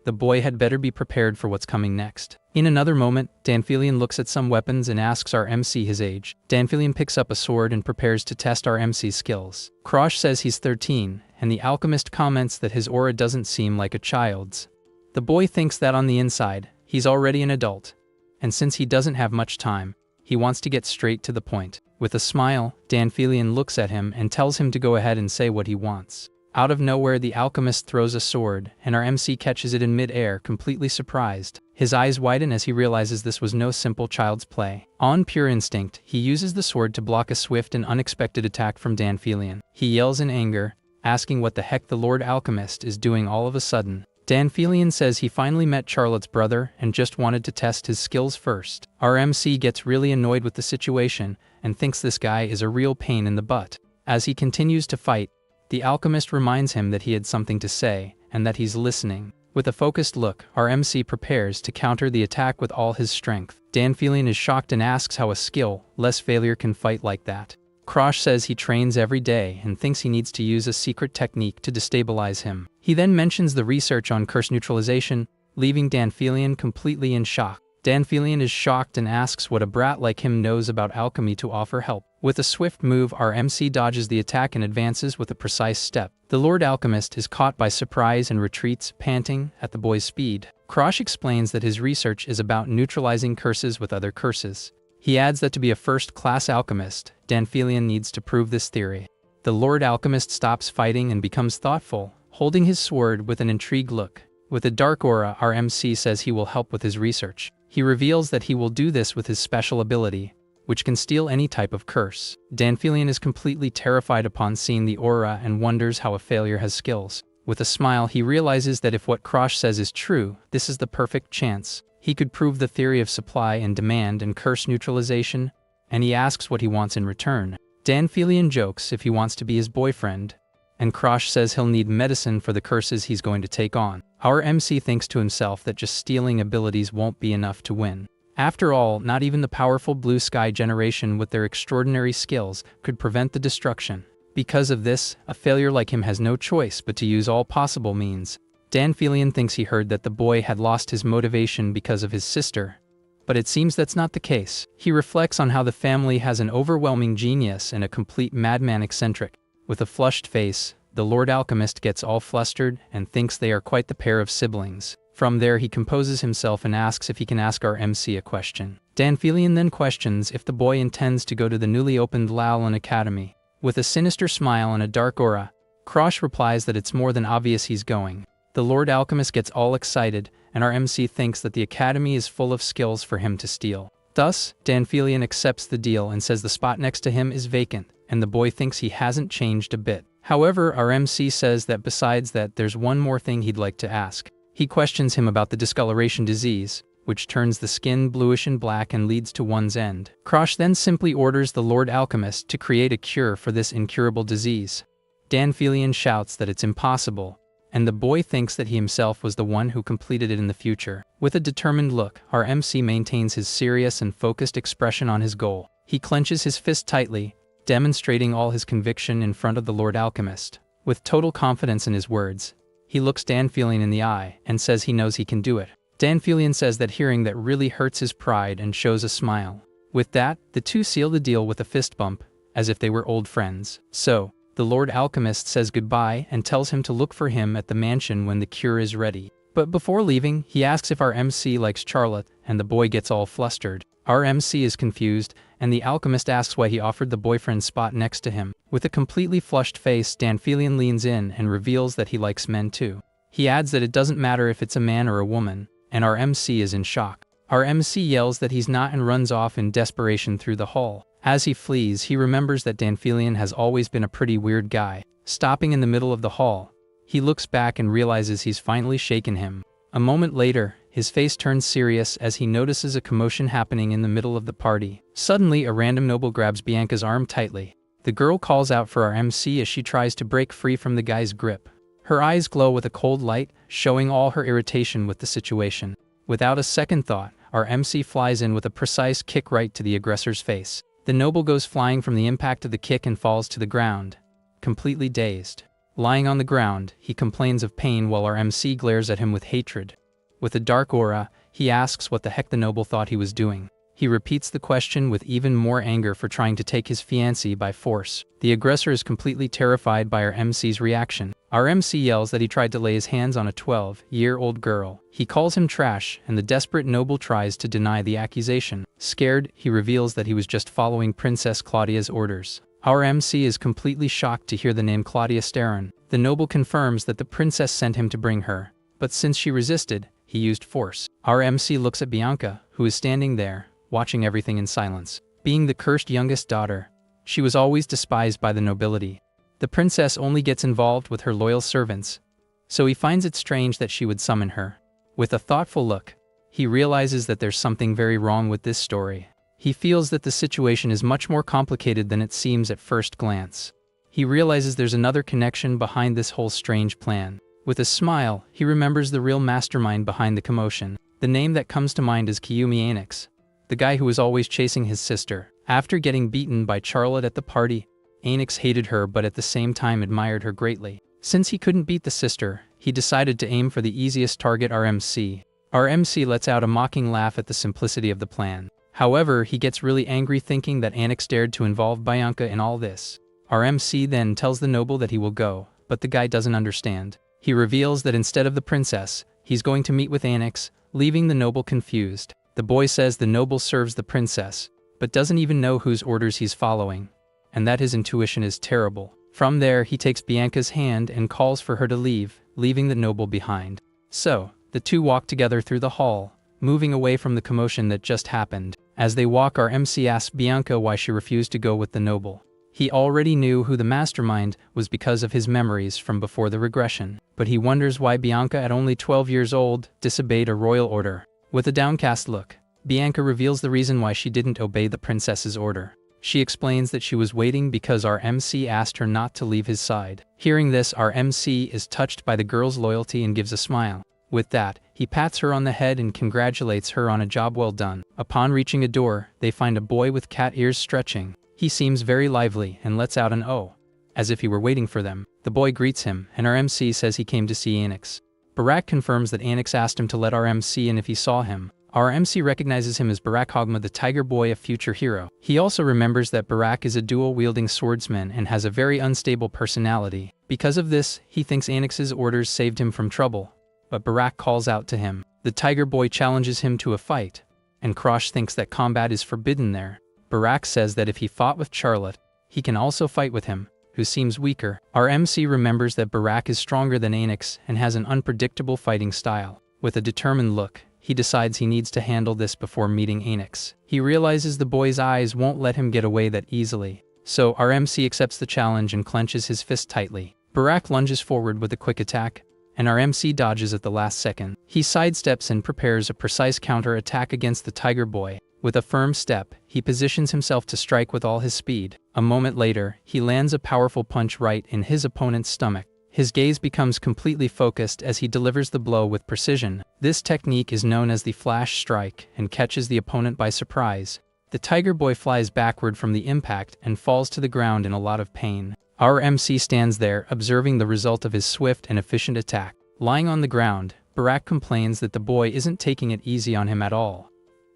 the boy had better be prepared for what's coming next. In another moment, Danfilian looks at some weapons and asks our MC his age. Danfilian picks up a sword and prepares to test our MC's skills. Krosh says he's 13, and the alchemist comments that his aura doesn't seem like a child's. The boy thinks that on the inside, he's already an adult, and since he doesn't have much time, he wants to get straight to the point. With a smile, Danfilian looks at him and tells him to go ahead and say what he wants. Out of nowhere, the alchemist throws a sword, and our MC catches it in mid-air, completely surprised. His eyes widen as he realizes this was no simple child's play. On pure instinct, he uses the sword to block a swift and unexpected attack from Danfilian. He yells in anger, asking what the heck the Lord Alchemist is doing all of a sudden. Danfilian says he finally met Charlotte's brother and just wanted to test his skills first. Our MC gets really annoyed with the situation and thinks this guy is a real pain in the butt. As he continues to fight, the alchemist reminds him that he had something to say, and that he's listening. With a focused look, our MC prepares to counter the attack with all his strength. Danfilian is shocked and asks how a skill-less failure can fight like that. Krosh says he trains every day and thinks he needs to use a secret technique to destabilize him. He then mentions the research on curse neutralization, leaving Danfilian completely in shock. Danfilian is shocked and asks what a brat like him knows about alchemy to offer help. With a swift move, our MC dodges the attack and advances with a precise step. The Lord Alchemist is caught by surprise and retreats, panting at the boy's speed. Krosh explains that his research is about neutralizing curses with other curses. He adds that to be a first-class alchemist, Danfilian needs to prove this theory. The Lord Alchemist stops fighting and becomes thoughtful, holding his sword with an intrigued look. With a dark aura, our MC says he will help with his research. He reveals that he will do this with his special ability, which can steal any type of curse. Danfilian is completely terrified upon seeing the aura and wonders how a failure has skills. With a smile, he realizes that if what Krosh says is true, this is the perfect chance. He could prove the theory of supply and demand and curse neutralization, and he asks what he wants in return. Danfilian jokes if he wants to be his boyfriend, and Krosh says he'll need medicine for the curses he's going to take on. Our MC thinks to himself that just stealing abilities won't be enough to win. After all, not even the powerful Blue Sky generation with their extraordinary skills could prevent the destruction. Because of this, a failure like him has no choice but to use all possible means. Danfilian thinks he heard that the boy had lost his motivation because of his sister, but it seems that's not the case. He reflects on how the family has an overwhelming genius and a complete madman eccentric. With a flushed face, the Lord Alchemist gets all flustered and thinks they are quite the pair of siblings. From there, he composes himself and asks if he can ask our MC a question. Danfilian then questions if the boy intends to go to the newly opened Lallan Academy. With a sinister smile and a dark aura, Krosh replies that it's more than obvious he's going. The Lord Alchemist gets all excited, and our MC thinks that the academy is full of skills for him to steal. Thus, Danfilian accepts the deal and says the spot next to him is vacant, and the boy thinks he hasn't changed a bit. However, our MC says that besides that, there's one more thing he'd like to ask. He questions him about the discoloration disease, which turns the skin bluish and black and leads to one's end. Krosh then simply orders the Lord Alchemist to create a cure for this incurable disease. Danfilian shouts that it's impossible, and the boy thinks that he himself was the one who completed it in the future. With a determined look, our MC maintains his serious and focused expression on his goal. He clenches his fist tightly, demonstrating all his conviction in front of the Lord Alchemist. With total confidence in his words, he looks Danfilian in the eye and says he knows he can do it. Danfilian says that hearing that really hurts his pride and shows a smile. With that, the two seal the deal with a fist bump, as if they were old friends. So, The Lord Alchemist says goodbye and tells him to look for him at the mansion when the cure is ready. But before leaving, he asks if our MC likes Charlotte, and the boy gets all flustered. Our MC is confused, and the alchemist asks why he offered the boyfriend spot next to him. With a completely flushed face, Danfilian leans in and reveals that he likes men too. He adds that it doesn't matter if it's a man or a woman, and our MC is in shock. Our MC yells that he's not and runs off in desperation through the hall. As he flees, he remembers that Danfilian has always been a pretty weird guy. Stopping in the middle of the hall, he looks back and realizes he's finally shaken him. A moment later, his face turns serious as he notices a commotion happening in the middle of the party. Suddenly, a random noble grabs Bianca's arm tightly. The girl calls out for our MC as she tries to break free from the guy's grip. Her eyes glow with a cold light, showing all her irritation with the situation. Without a second thought, our MC flies in with a precise kick right to the aggressor's face. The noble goes flying from the impact of the kick and falls to the ground, completely dazed. Lying on the ground, he complains of pain while our MC glares at him with hatred. With a dark aura, he asks what the heck the noble thought he was doing. He repeats the question with even more anger for trying to take his fiancée by force. The aggressor is completely terrified by our MC's reaction. Our MC yells that he tried to lay his hands on a 12-year-old girl. He calls him trash, and the desperate noble tries to deny the accusation. Scared, he reveals that he was just following Princess Claudia's orders. Our MC is completely shocked to hear the name Claudia Sterin. The noble confirms that the princess sent him to bring her, but since she resisted, he used force. Our MC looks at Bianca, who is standing there, watching everything in silence. Being the cursed youngest daughter, she was always despised by the nobility. The princess only gets involved with her loyal servants, so he finds it strange that she would summon her. With a thoughtful look, he realizes that there's something very wrong with this story. He feels that the situation is much more complicated than it seems at first glance. He realizes there's another connection behind this whole strange plan. With a smile, he remembers the real mastermind behind the commotion. The name that comes to mind is Kiyumi Anix, the guy who was always chasing his sister. After getting beaten by Charlotte at the party, Anix hated her but at the same time admired her greatly. Since he couldn't beat the sister, he decided to aim for the easiest target, our MC. Our MC lets out a mocking laugh at the simplicity of the plan. However, he gets really angry thinking that Anix dared to involve Bianca in all this. Our MC then tells the noble that he will go, but the guy doesn't understand. He reveals that instead of the princess, he's going to meet with Anix, leaving the noble confused. The boy says the noble serves the princess, but doesn't even know whose orders he's following, and that his intuition is terrible. From there, he takes Bianca's hand and calls for her to leave, leaving the noble behind. So, the two walk together through the hall, moving away from the commotion that just happened. As they walk, our MC asks Bianca why she refused to go with the noble. He already knew who the mastermind was because of his memories from before the regression, but he wonders why Bianca, at only 12 years old, disobeyed a royal order. With a downcast look, Bianca reveals the reason why she didn't obey the princess's order. She explains that she was waiting because our MC asked her not to leave his side. Hearing this, our MC is touched by the girl's loyalty and gives a smile. With that, he pats her on the head and congratulates her on a job well done. Upon reaching a door, they find a boy with cat ears stretching. He seems very lively and lets out an "oh," as if he were waiting for them. The boy greets him, and our MC says he came to see Anix. Barak confirms that Anix asked him to let our MC in if he saw him. Our MC recognizes him as Barak Hogma, the Tiger Boy, a future hero. He also remembers that Barak is a dual-wielding swordsman and has a very unstable personality. Because of this, he thinks Anix's orders saved him from trouble, but Barak calls out to him. The Tiger Boy challenges him to a fight, and Krosh thinks that combat is forbidden there. Barak says that if he fought with Charlotte, he can also fight with him, who seems weaker. Our MC remembers that Barak is stronger than Anix and has an unpredictable fighting style. With a determined look, he decides he needs to handle this before meeting Anix. He realizes the boy's eyes won't let him get away that easily, so our MC accepts the challenge and clenches his fist tightly. Barak lunges forward with a quick attack, and our MC dodges at the last second. He sidesteps and prepares a precise counter-attack against the Tiger Boy. With a firm step, he positions himself to strike with all his speed. A moment later, he lands a powerful punch right in his opponent's stomach. His gaze becomes completely focused as he delivers the blow with precision. This technique is known as the flash strike and catches the opponent by surprise. The Tiger Boy flies backward from the impact and falls to the ground in a lot of pain. Our MC stands there, observing the result of his swift and efficient attack. Lying on the ground, Barak complains that the boy isn't taking it easy on him at all.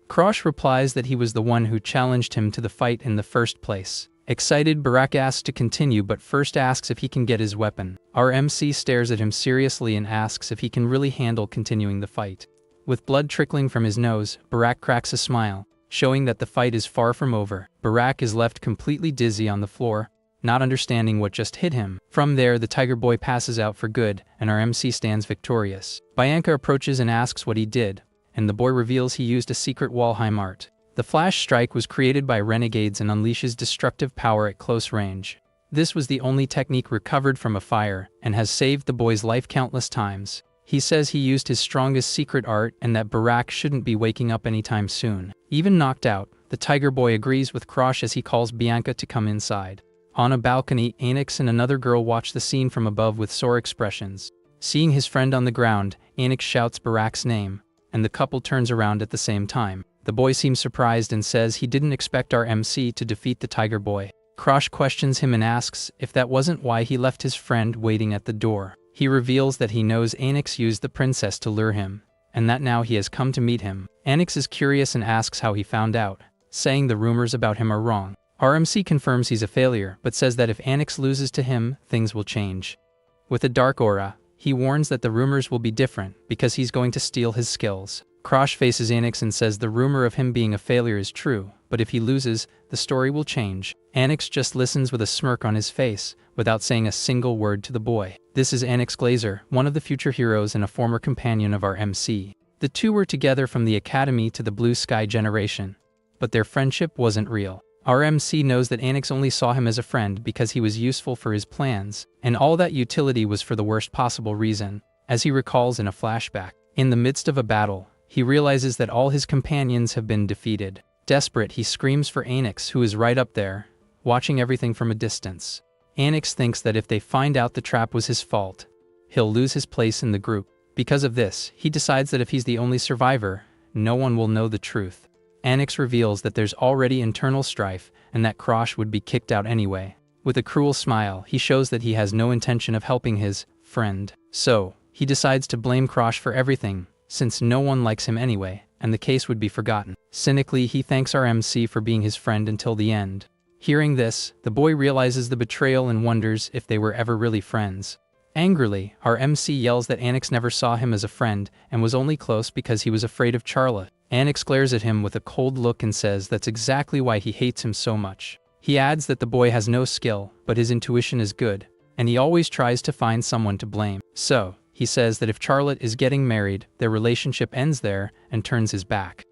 Krosh replies that he was the one who challenged him to the fight in the first place. Excited, Barak asks to continue but first asks if he can get his weapon. Our MC stares at him seriously and asks if he can really handle continuing the fight. With blood trickling from his nose, Barak cracks a smile, showing that the fight is far from over. Barak is left completely dizzy on the floor, not understanding what just hit him. From there, the tiger boy passes out for good, and our MC stands victorious. Bianca approaches and asks what he did, and the boy reveals he used a secret Walheim art. The flash strike was created by renegades and unleashes destructive power at close range. This was the only technique recovered from a fire, and has saved the boy's life countless times. He says he used his strongest secret art and that Barak shouldn't be waking up anytime soon. Even knocked out, the tiger boy agrees with Krosh as he calls Bianca to come inside. On a balcony, Anix and another girl watch the scene from above with sore expressions. Seeing his friend on the ground, Anix shouts Barak's name, and the couple turns around at the same time. The boy seems surprised and says he didn't expect our MC to defeat the tiger boy. Krosh questions him and asks if that wasn't why he left his friend waiting at the door. He reveals that he knows Anix used the princess to lure him, and that now he has come to meet him. Anix is curious and asks how he found out, saying the rumors about him are wrong. RMC confirms he's a failure, but says that if Anix loses to him, things will change. With a dark aura, he warns that the rumors will be different because he's going to steal his skills. Krosh faces Anix and says the rumor of him being a failure is true, but if he loses, the story will change. Anix just listens with a smirk on his face, without saying a single word to the boy. This is Anix Glazer, one of the future heroes and a former companion of our MC. The two were together from the Academy to the Blue Sky generation, but their friendship wasn't real. Our MC knows that Anix only saw him as a friend because he was useful for his plans, and all that utility was for the worst possible reason, as he recalls in a flashback. In the midst of a battle, he realizes that all his companions have been defeated. Desperate, he screams for Anix, who is right up there, watching everything from a distance. Anix thinks that if they find out the trap was his fault, he'll lose his place in the group. Because of this, he decides that if he's the only survivor, no one will know the truth. Anix reveals that there's already internal strife and that Krosh would be kicked out anyway. With a cruel smile, he shows that he has no intention of helping his friend. So, he decides to blame Krosh for everything, since no one likes him anyway, and the case would be forgotten. Cynically, he thanks our MC for being his friend until the end. Hearing this, the boy realizes the betrayal and wonders if they were ever really friends. Angrily, our MC yells that Anix never saw him as a friend and was only close because he was afraid of Charlotte. Anix glares at him with a cold look and says that's exactly why he hates him so much. He adds that the boy has no skill, but his intuition is good, and he always tries to find someone to blame. So, he says that if Charlotte is getting married, their relationship ends there and turns his back.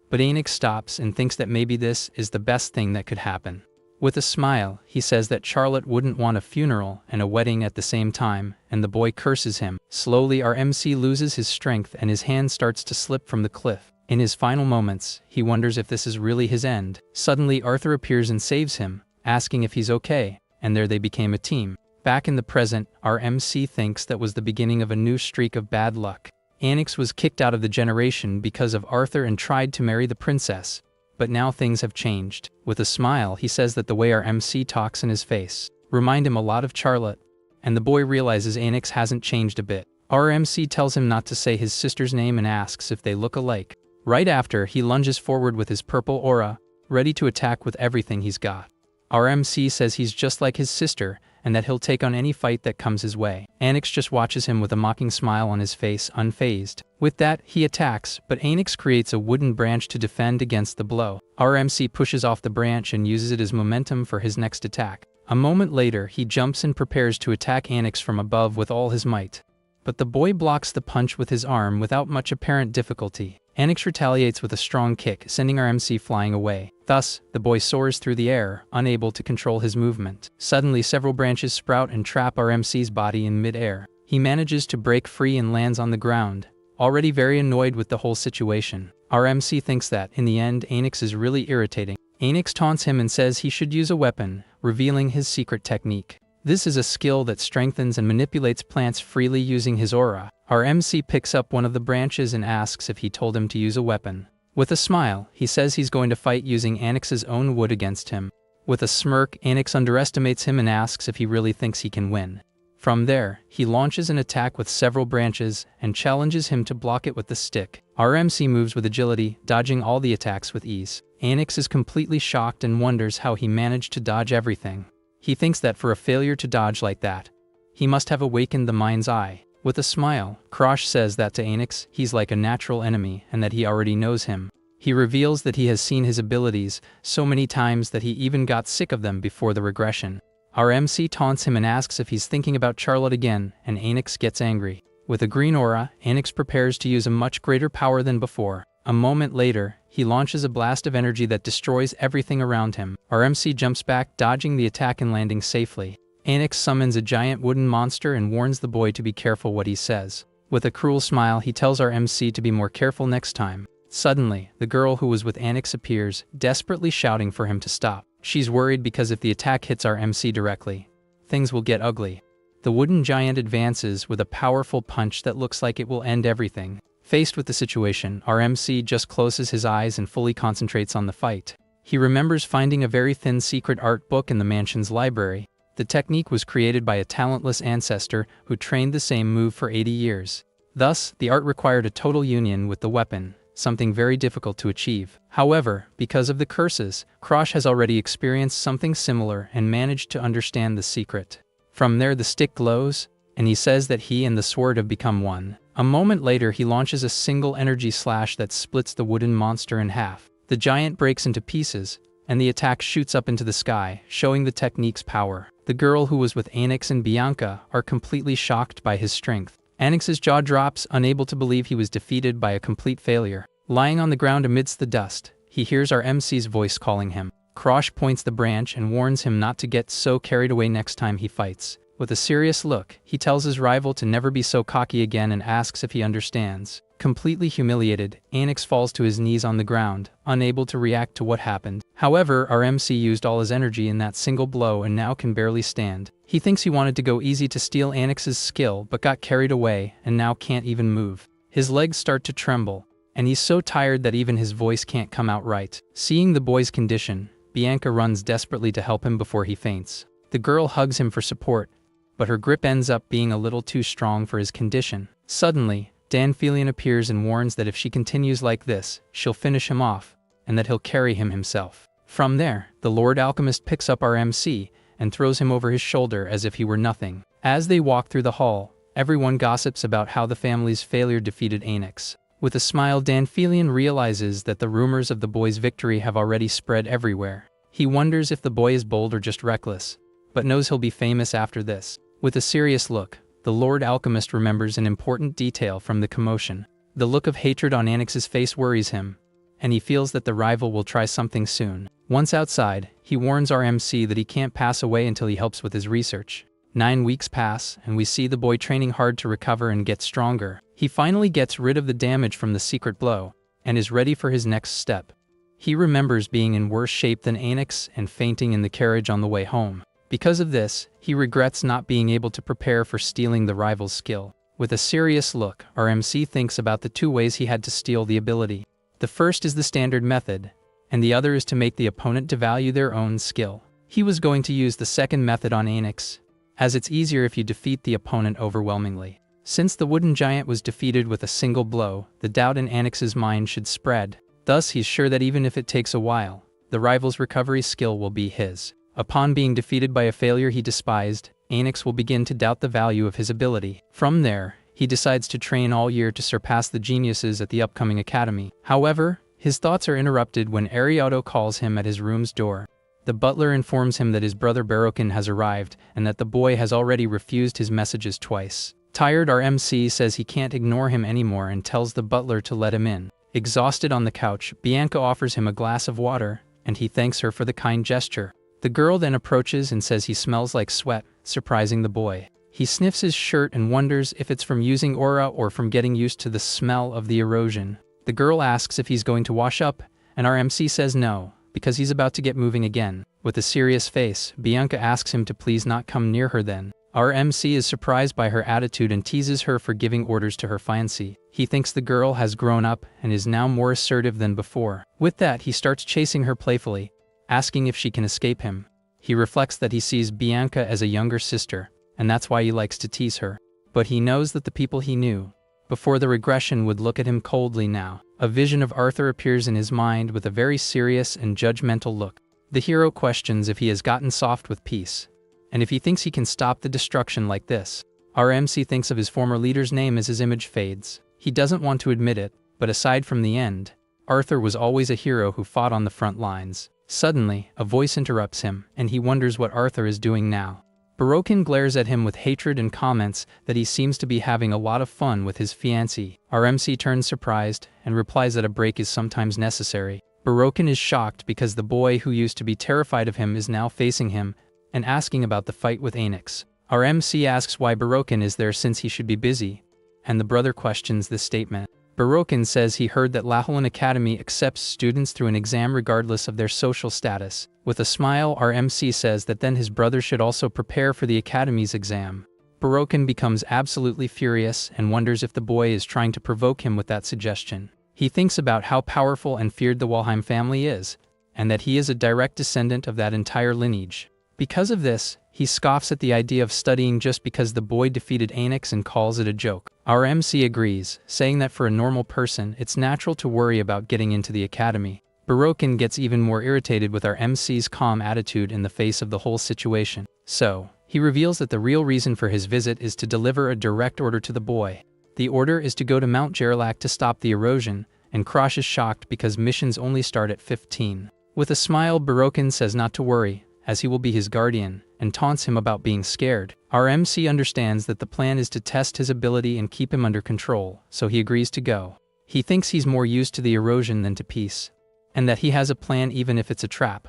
But Anix stops and thinks that maybe this is the best thing that could happen. With a smile, he says that Charlotte wouldn't want a funeral and a wedding at the same time, and the boy curses him. Slowly, our MC loses his strength and his hand starts to slip from the cliff. In his final moments, he wonders if this is really his end. Suddenly, Arthur appears and saves him, asking if he's okay, and there they became a team. Back in the present, our MC thinks that was the beginning of a new streak of bad luck. Anix was kicked out of the generation because of Arthur and tried to marry the princess. But now things have changed. With a smile, he says that the way our MC talks in his face remind him a lot of Charlotte, and the boy realizes Anix hasn't changed a bit. Our MC tells him not to say his sister's name and asks if they look alike. Right after, he lunges forward with his purple aura, ready to attack with everything he's got. Our MC says he's just like his sister, and that he'll take on any fight that comes his way. Anix just watches him with a mocking smile on his face, unfazed. With that, he attacks, but Anix creates a wooden branch to defend against the blow. Our MC pushes off the branch and uses it as momentum for his next attack. A moment later, he jumps and prepares to attack Anix from above with all his might. But the boy blocks the punch with his arm without much apparent difficulty. Anix retaliates with a strong kick, sending our MC flying away. Thus, the boy soars through the air, unable to control his movement. Suddenly, several branches sprout and trap our MC's body in mid-air. He manages to break free and lands on the ground, already very annoyed with the whole situation. Our MC thinks that, in the end, Anix is really irritating. Anix taunts him and says he should use a weapon, revealing his secret technique. This is a skill that strengthens and manipulates plants freely using his aura. Our MC picks up one of the branches and asks if he told him to use a weapon. With a smile, he says he's going to fight using Anix's own wood against him. With a smirk, Anix underestimates him and asks if he really thinks he can win. From there, he launches an attack with several branches and challenges him to block it with the stick. Our MC moves with agility, dodging all the attacks with ease. Anix is completely shocked and wonders how he managed to dodge everything. He thinks that for a failure to dodge like that, he must have awakened the mind's eye. With a smile, Krosh says that to Anix, he's like a natural enemy and that he already knows him. He reveals that he has seen his abilities so many times that he even got sick of them before the regression. Our MC taunts him and asks if he's thinking about Charlotte again, and Anix gets angry. With a green aura, Anix prepares to use a much greater power than before. A moment later, he launches a blast of energy that destroys everything around him. Our MC jumps back, dodging the attack and landing safely. Anix summons a giant wooden monster and warns the boy to be careful what he says. With a cruel smile, he tells our MC to be more careful next time. Suddenly, the girl who was with Anix appears, desperately shouting for him to stop. She's worried because if the attack hits our MC directly, things will get ugly. The wooden giant advances with a powerful punch that looks like it will end everything. Faced with the situation, our MC just closes his eyes and fully concentrates on the fight. He remembers finding a very thin secret art book in the mansion's library. The technique was created by a talentless ancestor who trained the same move for 80 years. Thus, the art required a total union with the weapon, something very difficult to achieve. However, because of the curses, Krosh has already experienced something similar and managed to understand the secret. From there the stick glows, and he says that he and the sword have become one. A moment later he launches a single energy slash that splits the wooden monster in half. The giant breaks into pieces, and the attack shoots up into the sky, showing the technique's power. The girl who was with Anix and Bianca are completely shocked by his strength. Anix's jaw drops, unable to believe he was defeated by a complete failure. Lying on the ground amidst the dust, he hears our MC's voice calling him. Krosh points the branch and warns him not to get so carried away next time he fights. With a serious look, he tells his rival to never be so cocky again and asks if he understands. Completely humiliated, Anix falls to his knees on the ground, unable to react to what happened. However, our MC used all his energy in that single blow and now can barely stand. He thinks he wanted to go easy to steal Anix's skill but got carried away and now can't even move. His legs start to tremble, and he's so tired that even his voice can't come out right. Seeing the boy's condition, Bianca runs desperately to help him before he faints. The girl hugs him for support, but her grip ends up being a little too strong for his condition. Suddenly, Danfilian appears and warns that if she continues like this, she'll finish him off, and that he'll carry him himself. From there, the Lord Alchemist picks up our MC and throws him over his shoulder as if he were nothing. As they walk through the hall, everyone gossips about how the family's failure defeated Anix. With a smile, Danfilian realizes that the rumors of the boy's victory have already spread everywhere. He wonders if the boy is bold or just reckless, but knows he'll be famous after this. With a serious look, the Lord Alchemist remembers an important detail from the commotion. The look of hatred on Anix's face worries him, and he feels that the rival will try something soon. Once outside, he warns our MC that he can't pass away until he helps with his research. 9 weeks pass, and we see the boy training hard to recover and get stronger. He finally gets rid of the damage from the secret blow, and is ready for his next step. He remembers being in worse shape than Anix and fainting in the carriage on the way home. Because of this, he regrets not being able to prepare for stealing the rival's skill. With a serious look, our MC thinks about the 2 ways he had to steal the ability. The first is the standard method, and the other is to make the opponent devalue their own skill. He was going to use the second method on Anix, as it's easier if you defeat the opponent overwhelmingly. Since the wooden giant was defeated with a single blow, the doubt in Anix's mind should spread. Thus, he's sure that even if it takes a while, the rival's recovery skill will be his. Upon being defeated by a failure he despised, Anix will begin to doubt the value of his ability. From there, he decides to train all year to surpass the geniuses at the upcoming academy. However, his thoughts are interrupted when Ariotto calls him at his room's door. The butler informs him that his brother Barokin has arrived and that the boy has already refused his messages twice. Tired, our MC says he can't ignore him anymore and tells the butler to let him in. Exhausted on the couch, Bianca offers him a glass of water, and he thanks her for the kind gesture. The girl then approaches and says he smells like sweat, surprising the boy. He sniffs his shirt and wonders if it's from using aura or from getting used to the smell of the erosion. The girl asks if he's going to wash up, and our MC says no, because he's about to get moving again. With a serious face, Bianca asks him to please not come near her then. Our MC is surprised by her attitude and teases her for giving orders to her fiancé. He thinks the girl has grown up and is now more assertive than before. With that, he starts chasing her playfully, asking if she can escape him. He reflects that he sees Bianca as a younger sister, and that's why he likes to tease her. But he knows that the people he knew before the regression would look at him coldly now. A vision of Arthur appears in his mind with a very serious and judgmental look. The hero questions if he has gotten soft with peace, and if he thinks he can stop the destruction like this. Our MC thinks of his former leader's name as his image fades. He doesn't want to admit it, but aside from the end, Arthur was always a hero who fought on the front lines. Suddenly, a voice interrupts him, and he wonders what Arthur is doing now. Barokin glares at him with hatred and comments that he seems to be having a lot of fun with his fiancée. Our MC turns surprised and replies that a break is sometimes necessary. Barokin is shocked because the boy who used to be terrified of him is now facing him and asking about the fight with Anix. Our MC asks why Barokin is there since he should be busy, and the brother questions this statement. Barokin says he heard that Lahulan Academy accepts students through an exam regardless of their social status. With a smile, our MC says that then his brother should also prepare for the Academy's exam. Barokin becomes absolutely furious and wonders if the boy is trying to provoke him with that suggestion. He thinks about how powerful and feared the Walheim family is, and that he is a direct descendant of that entire lineage. Because of this, he scoffs at the idea of studying just because the boy defeated Anix and calls it a joke. Our MC agrees, saying that for a normal person, it's natural to worry about getting into the academy. Barokin gets even more irritated with our MC's calm attitude in the face of the whole situation. So, he reveals that the real reason for his visit is to deliver a direct order to the boy. The order is to go to Mount Gerlach to stop the erosion, and Krosh is shocked because missions only start at 15. With a smile, Barokin says not to worry, as he will be his guardian, and taunts him about being scared. Our MC understands that the plan is to test his ability and keep him under control, so he agrees to go. He thinks he's more used to the erosion than to peace, and that he has a plan even if it's a trap.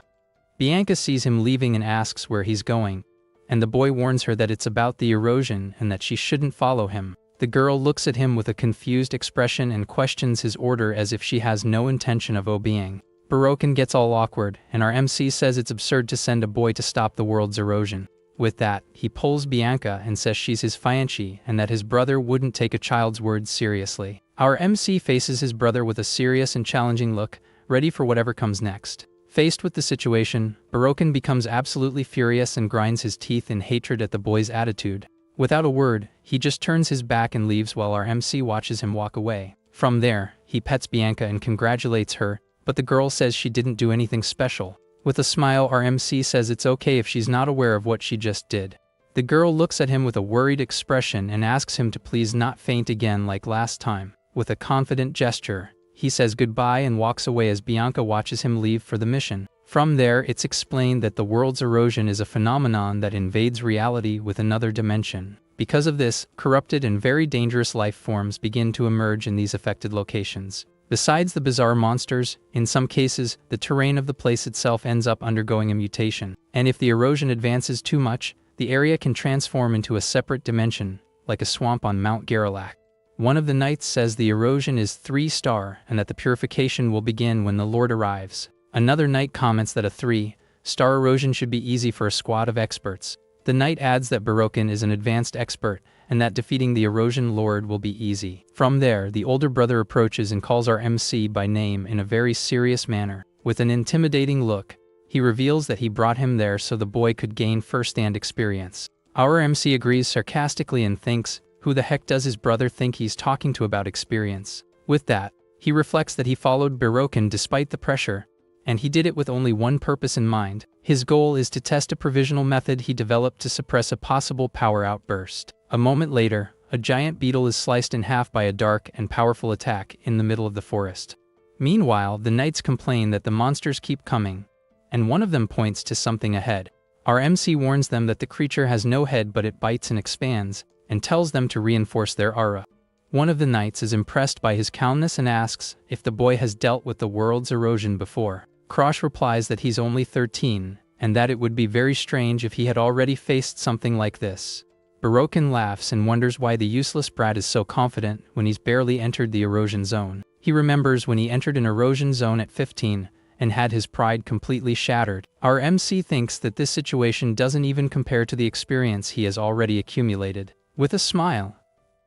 Bianca sees him leaving and asks where he's going, and the boy warns her that it's about the erosion and that she shouldn't follow him. The girl looks at him with a confused expression and questions his order as if she has no intention of obeying. Barokin gets all awkward, and our MC says it's absurd to send a boy to stop the world's erosion. With that, he pulls Bianca and says she's his fiancée and that his brother wouldn't take a child's words seriously. Our MC faces his brother with a serious and challenging look, ready for whatever comes next. Faced with the situation, Barokin becomes absolutely furious and grinds his teeth in hatred at the boy's attitude. Without a word, he just turns his back and leaves while our MC watches him walk away. From there, he pets Bianca and congratulates her, but the girl says she didn't do anything special. With a smile, our MC says it's okay if she's not aware of what she just did. The girl looks at him with a worried expression and asks him to please not faint again like last time. With a confident gesture, he says goodbye and walks away as Bianca watches him leave for the mission. From there, it's explained that the world's erosion is a phenomenon that invades reality with another dimension. Because of this, corrupted and very dangerous life forms begin to emerge in these affected locations. Besides the bizarre monsters, in some cases, the terrain of the place itself ends up undergoing a mutation. And if the erosion advances too much, the area can transform into a separate dimension, like a swamp on Mount Gerlach. One of the knights says the erosion is 3-star and that the purification will begin when the Lord arrives. Another knight comments that a 3-star erosion should be easy for a squad of experts. The knight adds that Barokin is an advanced expert, and that defeating the erosion lord will be easy. From there, the older brother approaches and calls our MC by name in a very serious manner. With an intimidating look, he reveals that he brought him there so the boy could gain first-hand experience. Our MC agrees sarcastically and thinks, who the heck does his brother think he's talking to about experience? With that, he reflects that he followed Barokin despite the pressure, and he did it with only one purpose in mind. His goal is to test a provisional method he developed to suppress a possible power outburst. A moment later, a giant beetle is sliced in half by a dark and powerful attack in the middle of the forest. Meanwhile, the knights complain that the monsters keep coming, and one of them points to something ahead. Our MC warns them that the creature has no head but it bites and expands, and tells them to reinforce their aura. One of the knights is impressed by his calmness and asks if the boy has dealt with the world's erosion before. Krosh replies that he's only 13, and that it would be very strange if he had already faced something like this. Barokin laughs and wonders why the useless brat is so confident when he's barely entered the erosion zone. He remembers when he entered an erosion zone at 15 and had his pride completely shattered. Our MC thinks that this situation doesn't even compare to the experience he has already accumulated. With a smile,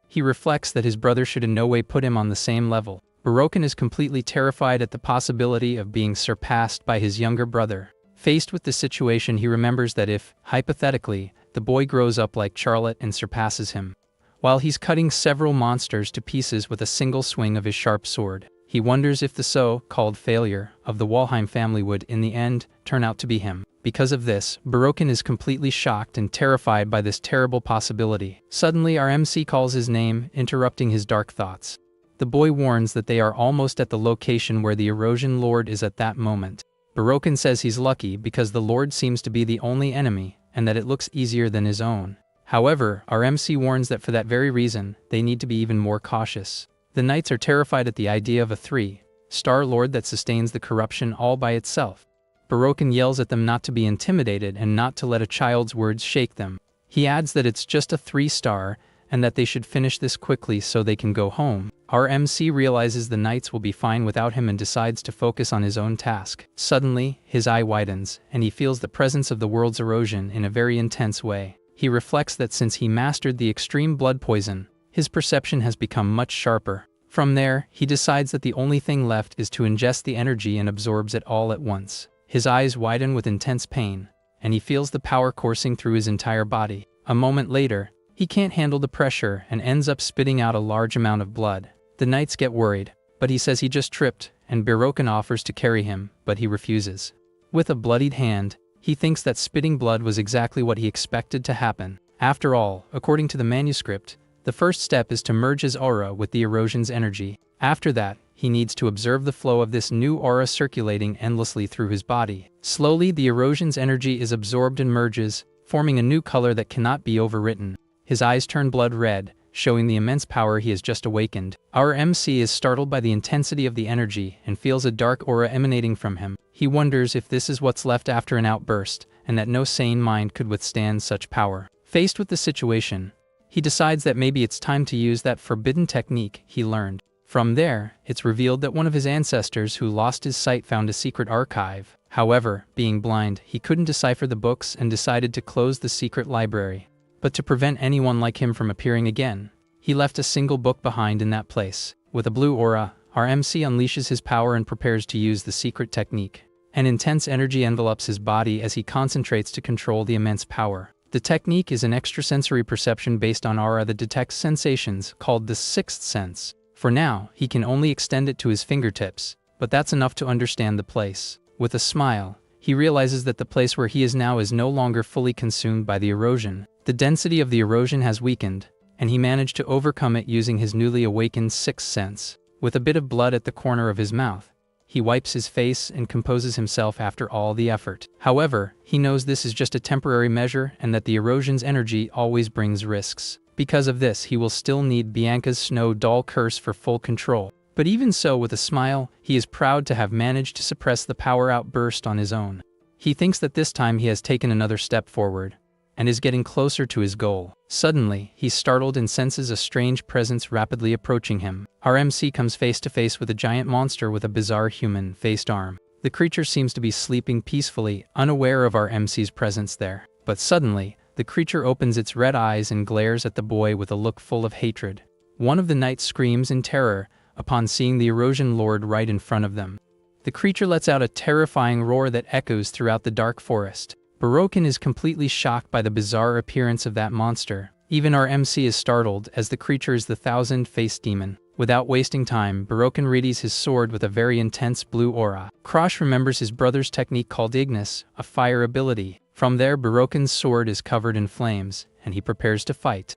he reflects that his brother should in no way put him on the same level. Barokin is completely terrified at the possibility of being surpassed by his younger brother. Faced with the situation, he remembers that if, hypothetically, the boy grows up like Charlotte and surpasses him. While he's cutting several monsters to pieces with a single swing of his sharp sword, he wonders if the so-called failure of the Walheim family would, in the end, turn out to be him. Because of this, Barokin is completely shocked and terrified by this terrible possibility. Suddenly, our MC calls his name, interrupting his dark thoughts. The boy warns that they are almost at the location where the Erosion Lord is at that moment. Barokin says he's lucky because the Lord seems to be the only enemy, and that it looks easier than his own. However, our MC warns that for that very reason, they need to be even more cautious. The knights are terrified at the idea of a 3-star lord that sustains the corruption all by itself. Barokin yells at them not to be intimidated and not to let a child's words shake them. He adds that it's just a 3-star and that they should finish this quickly so they can go home. Our MC realizes the knights will be fine without him and decides to focus on his own task. Suddenly, his eye widens, and he feels the presence of the world's erosion in a very intense way. He reflects that since he mastered the extreme blood poison, his perception has become much sharper. From there, he decides that the only thing left is to ingest the energy and absorbs it all at once. His eyes widen with intense pain, and he feels the power coursing through his entire body. A moment later, he can't handle the pressure and ends up spitting out a large amount of blood. The knights get worried, but he says he just tripped, and Barokin offers to carry him, but he refuses. With a bloodied hand, he thinks that spitting blood was exactly what he expected to happen. After all, according to the manuscript, the first step is to merge his aura with the erosion's energy. After that, he needs to observe the flow of this new aura circulating endlessly through his body. Slowly, the erosion's energy is absorbed and merges, forming a new color that cannot be overwritten. His eyes turn blood red, showing the immense power he has just awakened. Our MC is startled by the intensity of the energy and feels a dark aura emanating from him. He wonders if this is what's left after an outburst, and that no sane mind could withstand such power. Faced with the situation, he decides that maybe it's time to use that forbidden technique he learned. From there, it's revealed that one of his ancestors who lost his sight found a secret archive. However, being blind, he couldn't decipher the books and decided to close the secret library. But to prevent anyone like him from appearing again, he left a single book behind in that place. With a blue aura, our MC unleashes his power and prepares to use the secret technique. An intense energy envelops his body as he concentrates to control the immense power. The technique is an extrasensory perception based on aura that detects sensations, called the sixth sense. For now, he can only extend it to his fingertips, but that's enough to understand the place. With a smile, he realizes that the place where he is now is no longer fully consumed by the erosion. The density of the erosion has weakened, and he managed to overcome it using his newly awakened sixth sense. With a bit of blood at the corner of his mouth, he wipes his face and composes himself after all the effort. However, he knows this is just a temporary measure and that the erosion's energy always brings risks. Because of this, he will still need Bianca's snow doll curse for full control. But even so, with a smile, he is proud to have managed to suppress the power outburst on his own. He thinks that this time he has taken another step forward, and is getting closer to his goal. Suddenly, he's startled and senses a strange presence rapidly approaching him. Our MC comes face to face with a giant monster with a bizarre human-faced arm. The creature seems to be sleeping peacefully, unaware of our MC's presence there. But suddenly, the creature opens its red eyes and glares at the boy with a look full of hatred. One of the knights screams in terror upon seeing the Erosion Lord right in front of them. The creature lets out a terrifying roar that echoes throughout the dark forest. Barokin is completely shocked by the bizarre appearance of that monster. Even our MC is startled, as the creature is the thousand-faced demon. Without wasting time, Barokin readies his sword with a very intense blue aura. Krosh remembers his brother's technique called Ignis, a fire ability. From there, Barokin's sword is covered in flames, and he prepares to fight.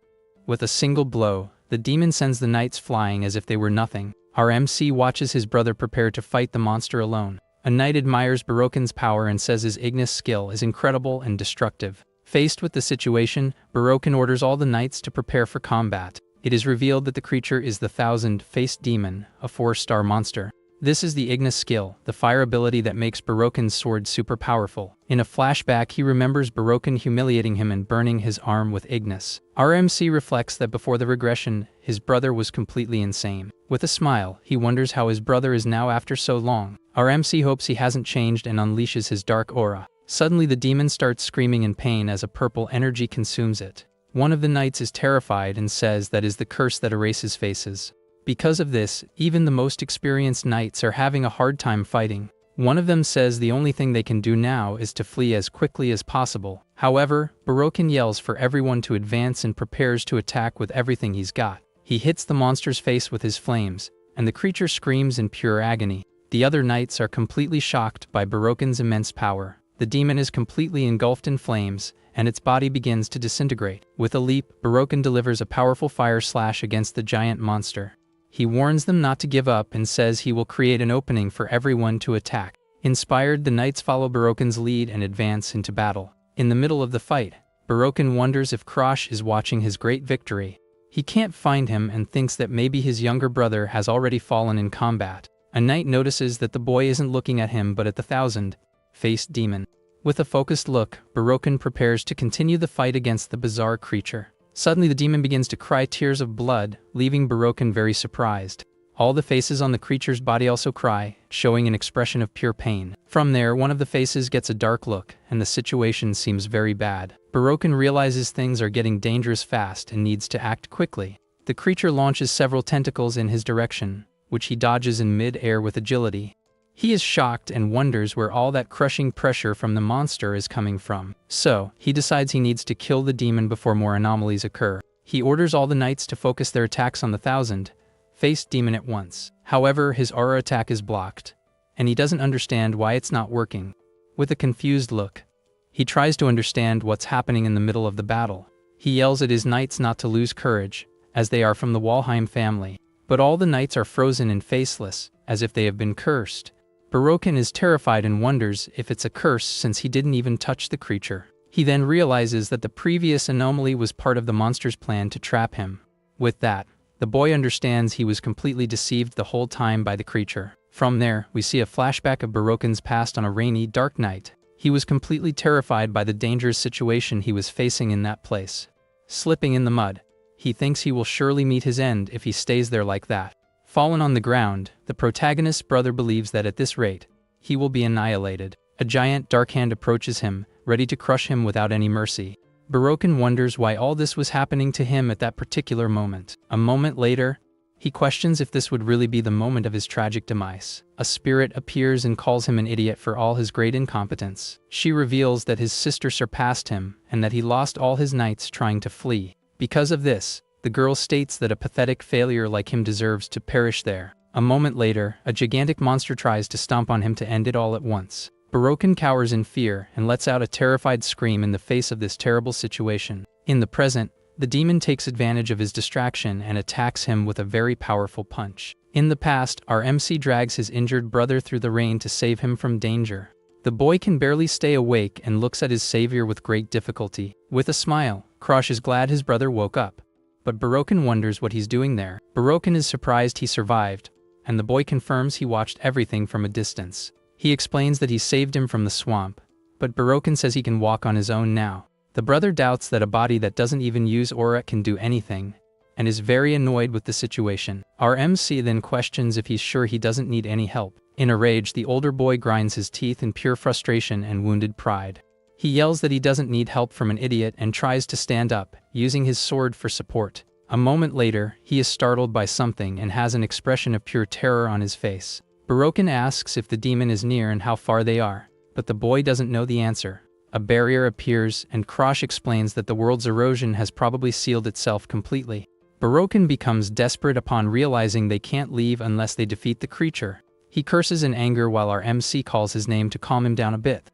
With a single blow, the demon sends the knights flying as if they were nothing. Our MC watches his brother prepare to fight the monster alone. A knight admires Barokin's power and says his Ignis skill is incredible and destructive. Faced with the situation, Barokin orders all the knights to prepare for combat. It is revealed that the creature is the thousand-faced demon, a 4-star monster. This is the Ignis skill, the fire ability that makes Barokin's sword super powerful. In a flashback, he remembers Barokin humiliating him and burning his arm with Ignis. Our MC reflects that before the regression, his brother was completely insane. With a smile, he wonders how his brother is now after so long. Our MC hopes he hasn't changed and unleashes his dark aura. Suddenly, the demon starts screaming in pain as a purple energy consumes it. One of the knights is terrified and says that is the curse that erases faces. Because of this, even the most experienced knights are having a hard time fighting. One of them says the only thing they can do now is to flee as quickly as possible. However, Barokin yells for everyone to advance and prepares to attack with everything he's got. He hits the monster's face with his flames, and the creature screams in pure agony. The other knights are completely shocked by Barokin's immense power. The demon is completely engulfed in flames, and its body begins to disintegrate. With a leap, Barokin delivers a powerful fire slash against the giant monster. He warns them not to give up and says he will create an opening for everyone to attack. Inspired, the knights follow Barokin's lead and advance into battle. In the middle of the fight, Barokin wonders if Krosh is watching his great victory. He can't find him and thinks that maybe his younger brother has already fallen in combat. A knight notices that the boy isn't looking at him but at the thousand-faced demon. With a focused look, Barokin prepares to continue the fight against the bizarre creature. Suddenly the demon begins to cry tears of blood, leaving Barokin very surprised. All the faces on the creature's body also cry, showing an expression of pure pain. From there, one of the faces gets a dark look, and the situation seems very bad. Barokin realizes things are getting dangerous fast and needs to act quickly. The creature launches several tentacles in his direction, which he dodges in mid-air with agility. He is shocked and wonders where all that crushing pressure from the monster is coming from. So, he decides he needs to kill the demon before more anomalies occur. He orders all the knights to focus their attacks on the thousand-faced demon at once. However, his aura attack is blocked, and he doesn't understand why it's not working. With a confused look, he tries to understand what's happening in the middle of the battle. He yells at his knights not to lose courage, as they are from the Walheim family. But all the knights are frozen and faceless, as if they have been cursed. Barokin is terrified and wonders if it's a curse since he didn't even touch the creature. He then realizes that the previous anomaly was part of the monster's plan to trap him. With that, the boy understands he was completely deceived the whole time by the creature. From there, we see a flashback of Barokin's past on a rainy, dark night. He was completely terrified by the dangerous situation he was facing in that place. Slipping in the mud, he thinks he will surely meet his end if he stays there like that. Fallen on the ground, the protagonist's brother believes that at this rate, he will be annihilated. A giant dark hand approaches him, ready to crush him without any mercy. Barokin wonders why all this was happening to him at that particular moment. A moment later, he questions if this would really be the moment of his tragic demise. A spirit appears and calls him an idiot for all his great incompetence. She reveals that his sister surpassed him and that he lost all his knights trying to flee. Because of this, the girl states that a pathetic failure like him deserves to perish there. A moment later, a gigantic monster tries to stomp on him to end it all at once. Barokin cowers in fear and lets out a terrified scream in the face of this terrible situation. In the present, the demon takes advantage of his distraction and attacks him with a very powerful punch. In the past, our MC drags his injured brother through the rain to save him from danger. The boy can barely stay awake and looks at his savior with great difficulty. With a smile, Krosh is glad his brother woke up. But Barokin wonders what he's doing there. Barokin is surprised he survived, and the boy confirms he watched everything from a distance. He explains that he saved him from the swamp, but Barokin says he can walk on his own now. The brother doubts that a body that doesn't even use aura can do anything, and is very annoyed with the situation. Our MC then questions if he's sure he doesn't need any help. In a rage, the older boy grinds his teeth in pure frustration and wounded pride. He yells that he doesn't need help from an idiot and tries to stand up, using his sword for support. A moment later, he is startled by something and has an expression of pure terror on his face. Barokin asks if the demon is near and how far they are, but the boy doesn't know the answer. A barrier appears, and Krosh explains that the world's erosion has probably sealed itself completely. Barokin becomes desperate upon realizing they can't leave unless they defeat the creature. He curses in anger while our MC calls his name to calm him down a bit.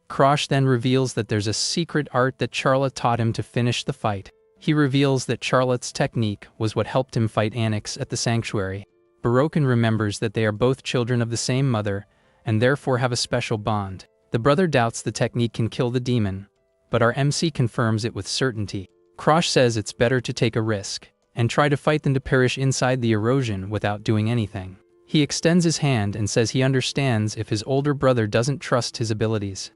Krosh then reveals that there's a secret art that Charlotte taught him to finish the fight. He reveals that Charlotte's technique was what helped him fight Anix at the sanctuary. Barokin remembers that they are both children of the same mother, and therefore have a special bond. The brother doubts the technique can kill the demon, but our MC confirms it with certainty. Krosh says it's better to take a risk, and try to fight than to perish inside the erosion without doing anything. He extends his hand and says he understands if his older brother doesn't trust his abilities.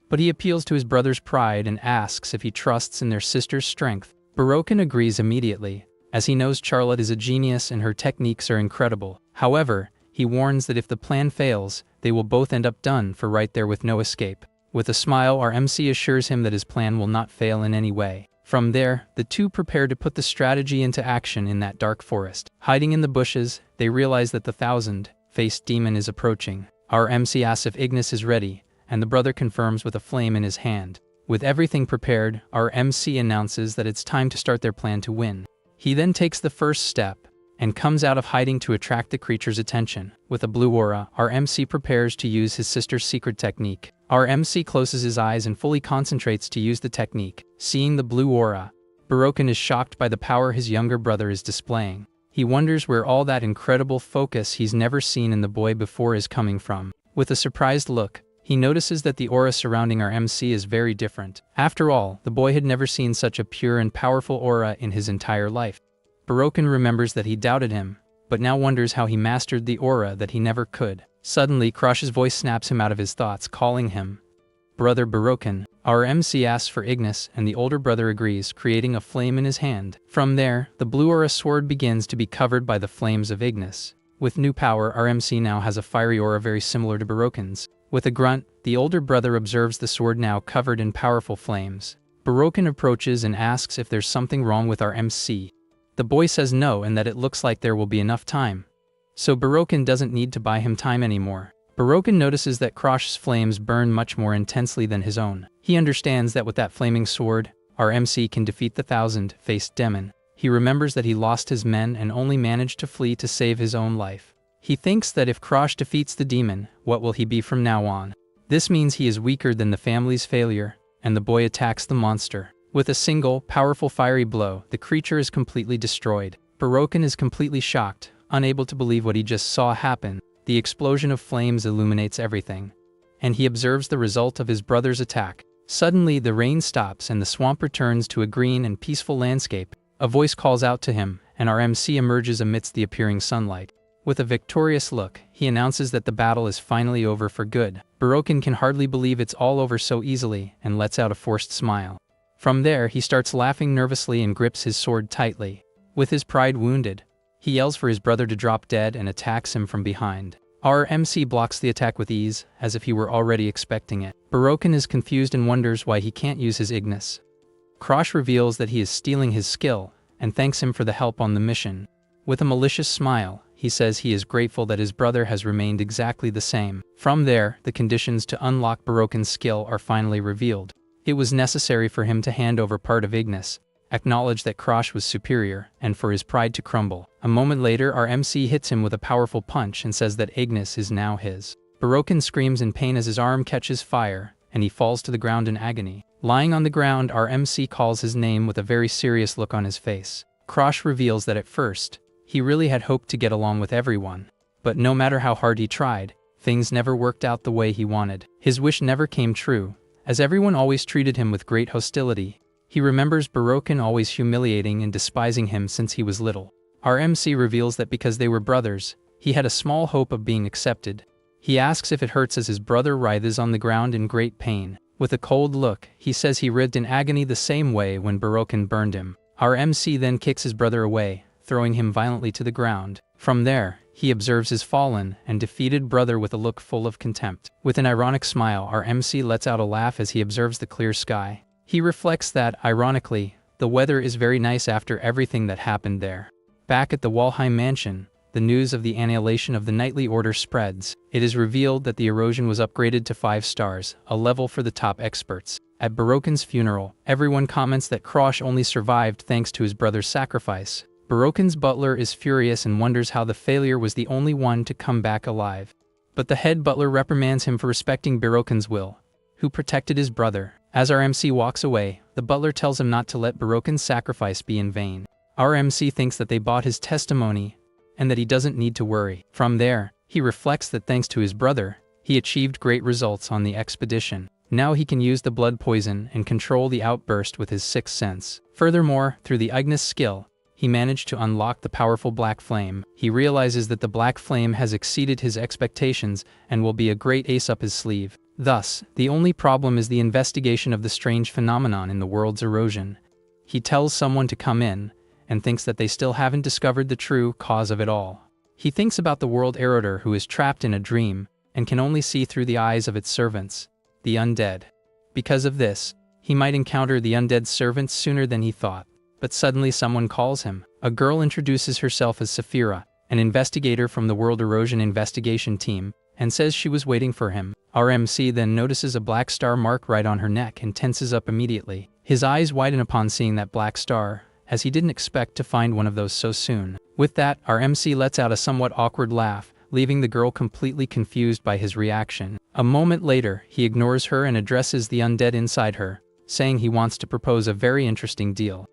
But he appeals to his brother's pride and asks if he trusts in their sister's strength. Barokin agrees immediately, as he knows Charlotte is a genius and her techniques are incredible. However, he warns that if the plan fails, they will both end up done for right there with no escape. With a smile, our MC assures him that his plan will not fail in any way. From there, the two prepare to put the strategy into action in that dark forest. Hiding in the bushes, they realize that the thousand-faced demon is approaching. Our MC asks if Ignis is ready, and the brother confirms with a flame in his hand. With everything prepared, our MC announces that it's time to start their plan to win. He then takes the first step, and comes out of hiding to attract the creature's attention. With a blue aura, our MC prepares to use his sister's secret technique. Our MC closes his eyes and fully concentrates to use the technique. Seeing the blue aura, Barokin is shocked by the power his younger brother is displaying. He wonders where all that incredible focus he's never seen in the boy before is coming from. With a surprised look, he notices that the aura surrounding our MC is very different. After all, the boy had never seen such a pure and powerful aura in his entire life. Barokin remembers that he doubted him, but now wonders how he mastered the aura that he never could. Suddenly, Krosh's voice snaps him out of his thoughts, calling him Brother Barokin. Our MC asks for Ignis, and the older brother agrees, creating a flame in his hand. From there, the blue aura sword begins to be covered by the flames of Ignis. With new power, our MC now has a fiery aura very similar to Barokin's. With a grunt, the older brother observes the sword now covered in powerful flames. Barokin approaches and asks if there's something wrong with our MC. The boy says no and that it looks like there will be enough time. So Barokin doesn't need to buy him time anymore. Barokin notices that Krosh's flames burn much more intensely than his own. He understands that with that flaming sword, our MC can defeat the thousand-faced demon. He remembers that he lost his men and only managed to flee to save his own life. He thinks that if Krosh defeats the demon, what will he be from now on? This means he is weaker than the family's failure, and the boy attacks the monster. With a single, powerful fiery blow, the creature is completely destroyed. Barokin is completely shocked, unable to believe what he just saw happen. The explosion of flames illuminates everything, and he observes the result of his brother's attack. Suddenly, the rain stops and the swamp returns to a green and peaceful landscape. A voice calls out to him, and our MC emerges amidst the appearing sunlight. With a victorious look, he announces that the battle is finally over for good. Barokin can hardly believe it's all over so easily and lets out a forced smile. From there, he starts laughing nervously and grips his sword tightly. With his pride wounded, he yells for his brother to drop dead and attacks him from behind. Our MC blocks the attack with ease, as if he were already expecting it. Barokin is confused and wonders why he can't use his Ignis. Krosh reveals that he is stealing his skill, and thanks him for the help on the mission. With a malicious smile, he says he is grateful that his brother has remained exactly the same. From there, the conditions to unlock Barokin's skill are finally revealed. It was necessary for him to hand over part of Ignis, acknowledge that Krosh was superior, and for his pride to crumble. A moment later, our MC hits him with a powerful punch and says that Ignis is now his. Barokin screams in pain as his arm catches fire, and he falls to the ground in agony. Lying on the ground, our MC calls his name with a very serious look on his face. Krosh reveals that at first, he really had hoped to get along with everyone. But no matter how hard he tried, things never worked out the way he wanted. His wish never came true, as everyone always treated him with great hostility. He remembers Barokin always humiliating and despising him since he was little. Our MC reveals that because they were brothers, he had a small hope of being accepted. He asks if it hurts as his brother writhes on the ground in great pain. With a cold look, he says he writhed in agony the same way when Barokin burned him. Our MC then kicks his brother away, throwing him violently to the ground. From there, he observes his fallen and defeated brother with a look full of contempt. With an ironic smile, our MC lets out a laugh as he observes the clear sky. He reflects that, ironically, the weather is very nice after everything that happened there. Back at the Walheim mansion, the news of the annihilation of the Knightly Order spreads. It is revealed that the erosion was upgraded to 5 stars, a level for the top experts. At Barokin's funeral, everyone comments that Krosh only survived thanks to his brother's sacrifice. Barokin's butler is furious and wonders how the failure was the only one to come back alive. But the head butler reprimands him for respecting Barokin's will, who protected his brother. As our MC walks away, the butler tells him not to let Barokin's sacrifice be in vain. Our MC thinks that they bought his testimony, and that he doesn't need to worry. From there, he reflects that thanks to his brother, he achieved great results on the expedition. Now he can use the blood poison and control the outburst with his 6th sense. Furthermore, through the Ignis skill, he managed to unlock the powerful black flame. He realizes that the black flame has exceeded his expectations and will be a great ace up his sleeve. Thus, the only problem is the investigation of the strange phenomenon in the world's erosion. He tells someone to come in, and thinks that they still haven't discovered the true cause of it all. He thinks about the world eroder who is trapped in a dream, and can only see through the eyes of its servants, the undead. Because of this, he might encounter the undead servants sooner than he thought. But suddenly someone calls him. A girl introduces herself as Saphira, an investigator from the World Erosion Investigation Team, and says she was waiting for him. Our MC then notices a black star mark right on her neck and tenses up immediately. His eyes widen upon seeing that black star, as he didn't expect to find one of those so soon. With that, our MC lets out a somewhat awkward laugh, leaving the girl completely confused by his reaction. A moment later, he ignores her and addresses the undead inside her, saying he wants to propose a very interesting deal.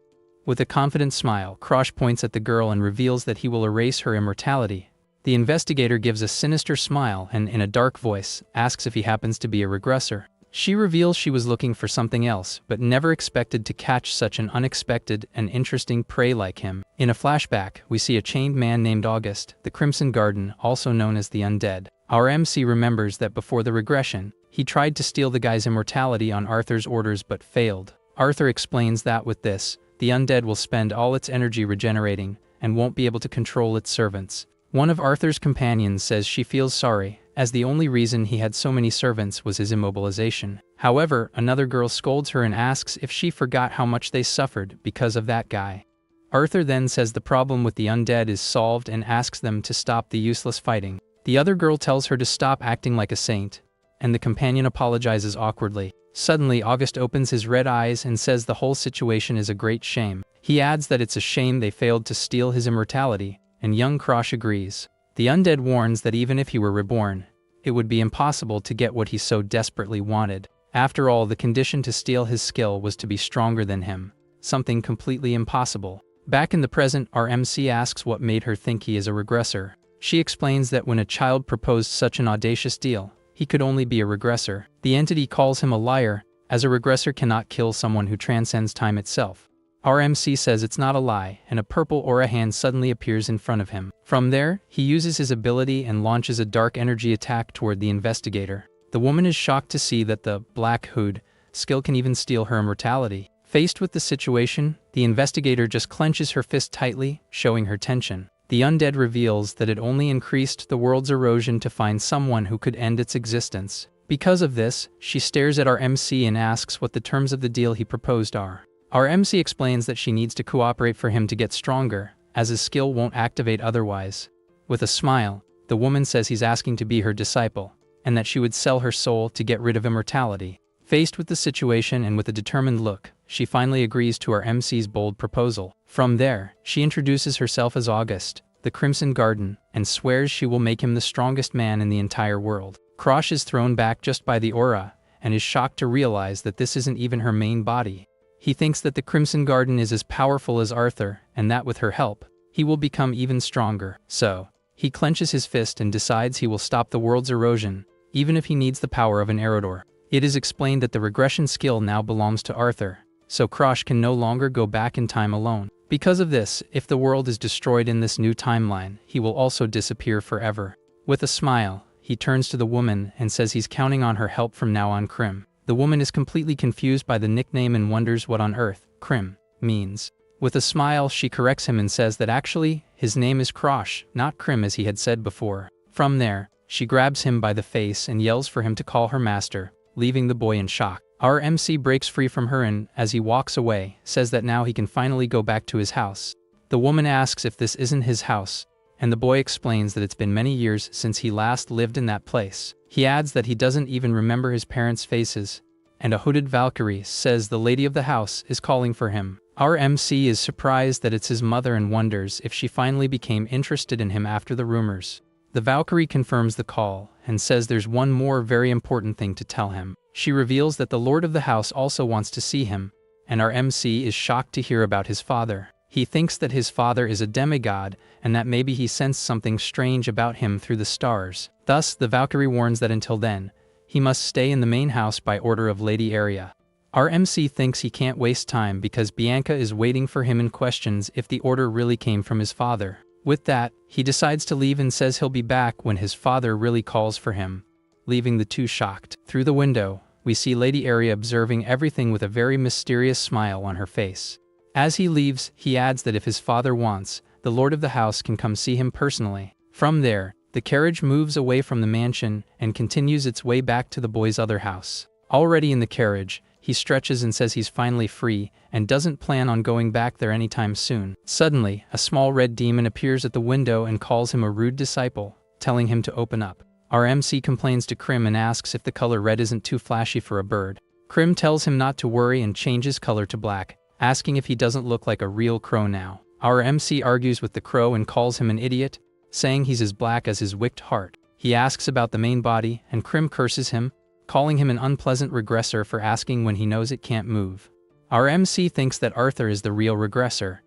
With a confident smile, Krosh points at the girl and reveals that he will erase her immortality. The investigator gives a sinister smile and, in a dark voice, asks if he happens to be a regressor. She reveals she was looking for something else, but never expected to catch such an unexpected and interesting prey like him. In a flashback, we see a chained man named August, the Crimson Garden, also known as the Undead. Our MC remembers that before the regression, he tried to steal the guy's immortality on Arthur's orders but failed. Arthur explains that with this, the undead will spend all its energy regenerating and won't be able to control its servants. One of Arthur's companions says she feels sorry, as the only reason he had so many servants was his immobilization. However, another girl scolds her and asks if she forgot how much they suffered because of that guy. Arthur then says the problem with the undead is solved and asks them to stop the useless fighting. The other girl tells her to stop acting like a saint, and the companion apologizes awkwardly. Suddenly, August opens his red eyes and says the whole situation is a great shame. He adds that it's a shame they failed to steal his immortality, and young Krosh agrees. The undead warns that even if he were reborn, it would be impossible to get what he so desperately wanted. After all, the condition to steal his skill was to be stronger than him, something completely impossible. Back in the present, our MC asks what made her think he is a regressor. She explains that when a child proposed such an audacious deal, he could only be a regressor. The entity calls him a liar, as a regressor cannot kill someone who transcends time itself. Our MC says it's not a lie, and a purple aura hand suddenly appears in front of him. From there, he uses his ability and launches a dark energy attack toward the investigator. The woman is shocked to see that the Black Hood skill can even steal her immortality. Faced with the situation, the investigator just clenches her fist tightly, showing her tension. The undead reveals that it only increased the world's erosion to find someone who could end its existence. Because of this, she stares at our MC and asks what the terms of the deal he proposed are. Our MC explains that she needs to cooperate for him to get stronger, as his skill won't activate otherwise. With a smile, the woman says he's asking to be her disciple, and that she would sell her soul to get rid of immortality. Faced with the situation and with a determined look, she finally agrees to our MC's bold proposal. From there, she introduces herself as August, the Crimson Garden, and swears she will make him the strongest man in the entire world. Krosh is thrown back just by the aura, and is shocked to realize that this isn't even her main body. He thinks that the Crimson Garden is as powerful as Arthur, and that with her help, he will become even stronger. So, he clenches his fist and decides he will stop the world's erosion, even if he needs the power of an Erodor. It is explained that the regression skill now belongs to Arthur, so Krosh can no longer go back in time alone. Because of this, if the world is destroyed in this new timeline, he will also disappear forever. With a smile, he turns to the woman and says he's counting on her help from now on. Krim. The woman is completely confused by the nickname and wonders what on earth Krim means. With a smile, she corrects him and says that actually, his name is Krosh, not Krim as he had said before. From there, she grabs him by the face and yells for him to call her master, leaving the boy in shock. Our MC breaks free from her and, as he walks away, says that now he can finally go back to his house. The woman asks if this isn't his house, and the boy explains that it's been many years since he last lived in that place. He adds that he doesn't even remember his parents' faces, and a hooded Valkyrie says the lady of the house is calling for him. Our MC is surprised that it's his mother and wonders if she finally became interested in him after the rumors. The Valkyrie confirms the call and says there's one more very important thing to tell him. She reveals that the lord of the house also wants to see him, and our MC is shocked to hear about his father. He thinks that his father is a demigod and that maybe he sensed something strange about him through the stars. Thus, the Valkyrie warns that until then, he must stay in the main house by order of Lady Aria. Our MC thinks he can't waste time because Bianca is waiting for him and questions if the order really came from his father. With that, he decides to leave and says he'll be back when his father really calls for him, leaving the two shocked. Through the window, we see Lady Aria observing everything with a very mysterious smile on her face. As he leaves, he adds that if his father wants, the lord of the house can come see him personally. From there, the carriage moves away from the mansion and continues its way back to the boy's other house. Already in the carriage, he stretches and says he's finally free and doesn't plan on going back there anytime soon. Suddenly, a small red demon appears at the window and calls him a rude disciple, telling him to open up. Our MC complains to Krim and asks if the color red isn't too flashy for a bird. Krim tells him not to worry and changes color to black, asking if he doesn't look like a real crow now. Our MC argues with the crow and calls him an idiot, saying he's as black as his wicked heart. He asks about the main body, and Krim curses him, calling him an unpleasant regressor for asking when he knows it can't move. Our MC thinks that Arthur is the real regressor,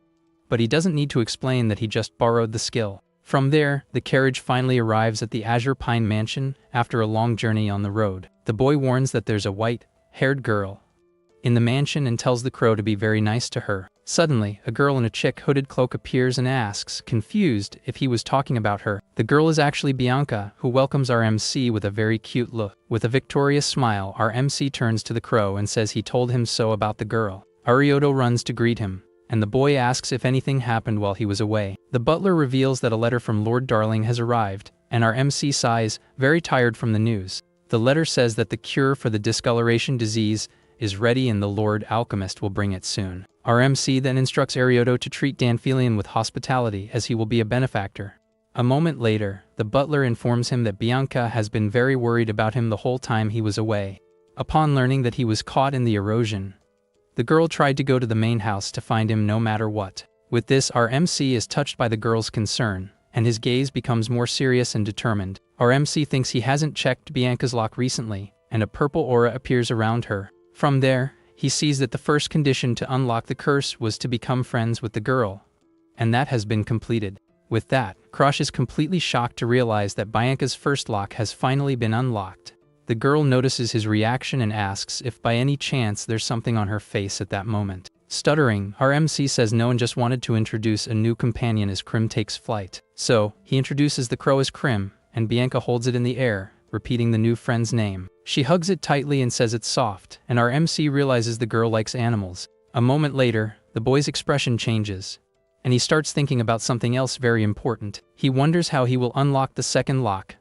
but he doesn't need to explain that he just borrowed the skill. From there, the carriage finally arrives at the Azure Pine Mansion after a long journey on the road. The boy warns that there's a white-haired girl in the mansion and tells the crow to be very nice to her. Suddenly, a girl in a chic hooded cloak appears and asks, confused, if he was talking about her. The girl is actually Bianca, who welcomes our MC with a very cute look. With a victorious smile, our MC turns to the crow and says he told him so about the girl. Arioto runs to greet him, and the boy asks if anything happened while he was away. The butler reveals that a letter from Lord Darling has arrived, and our MC sighs, very tired from the news. The letter says that the cure for the discoloration disease is ready and the Lord Alchemist will bring it soon. Our MC then instructs Arioto to treat Danfilian with hospitality as he will be a benefactor. A moment later, the butler informs him that Bianca has been very worried about him the whole time he was away. Upon learning that he was caught in the erosion, the girl tried to go to the main house to find him no matter what. With this, our MC is touched by the girl's concern, and his gaze becomes more serious and determined. Our MC thinks he hasn't checked Bianca's lock recently, and a purple aura appears around her. From there, he sees that the first condition to unlock the curse was to become friends with the girl, and that has been completed. With that, Krosh is completely shocked to realize that Bianca's first lock has finally been unlocked. The girl notices his reaction and asks if by any chance there's something on her face at that moment. Stuttering, our MC says no and just wanted to introduce a new companion as Krim takes flight. So, he introduces the crow as Krim, and Bianca holds it in the air, repeating the new friend's name. She hugs it tightly and says it's soft, and our MC realizes the girl likes animals. A moment later, the boy's expression changes, and he starts thinking about something else very important. He wonders how he will unlock the second lock,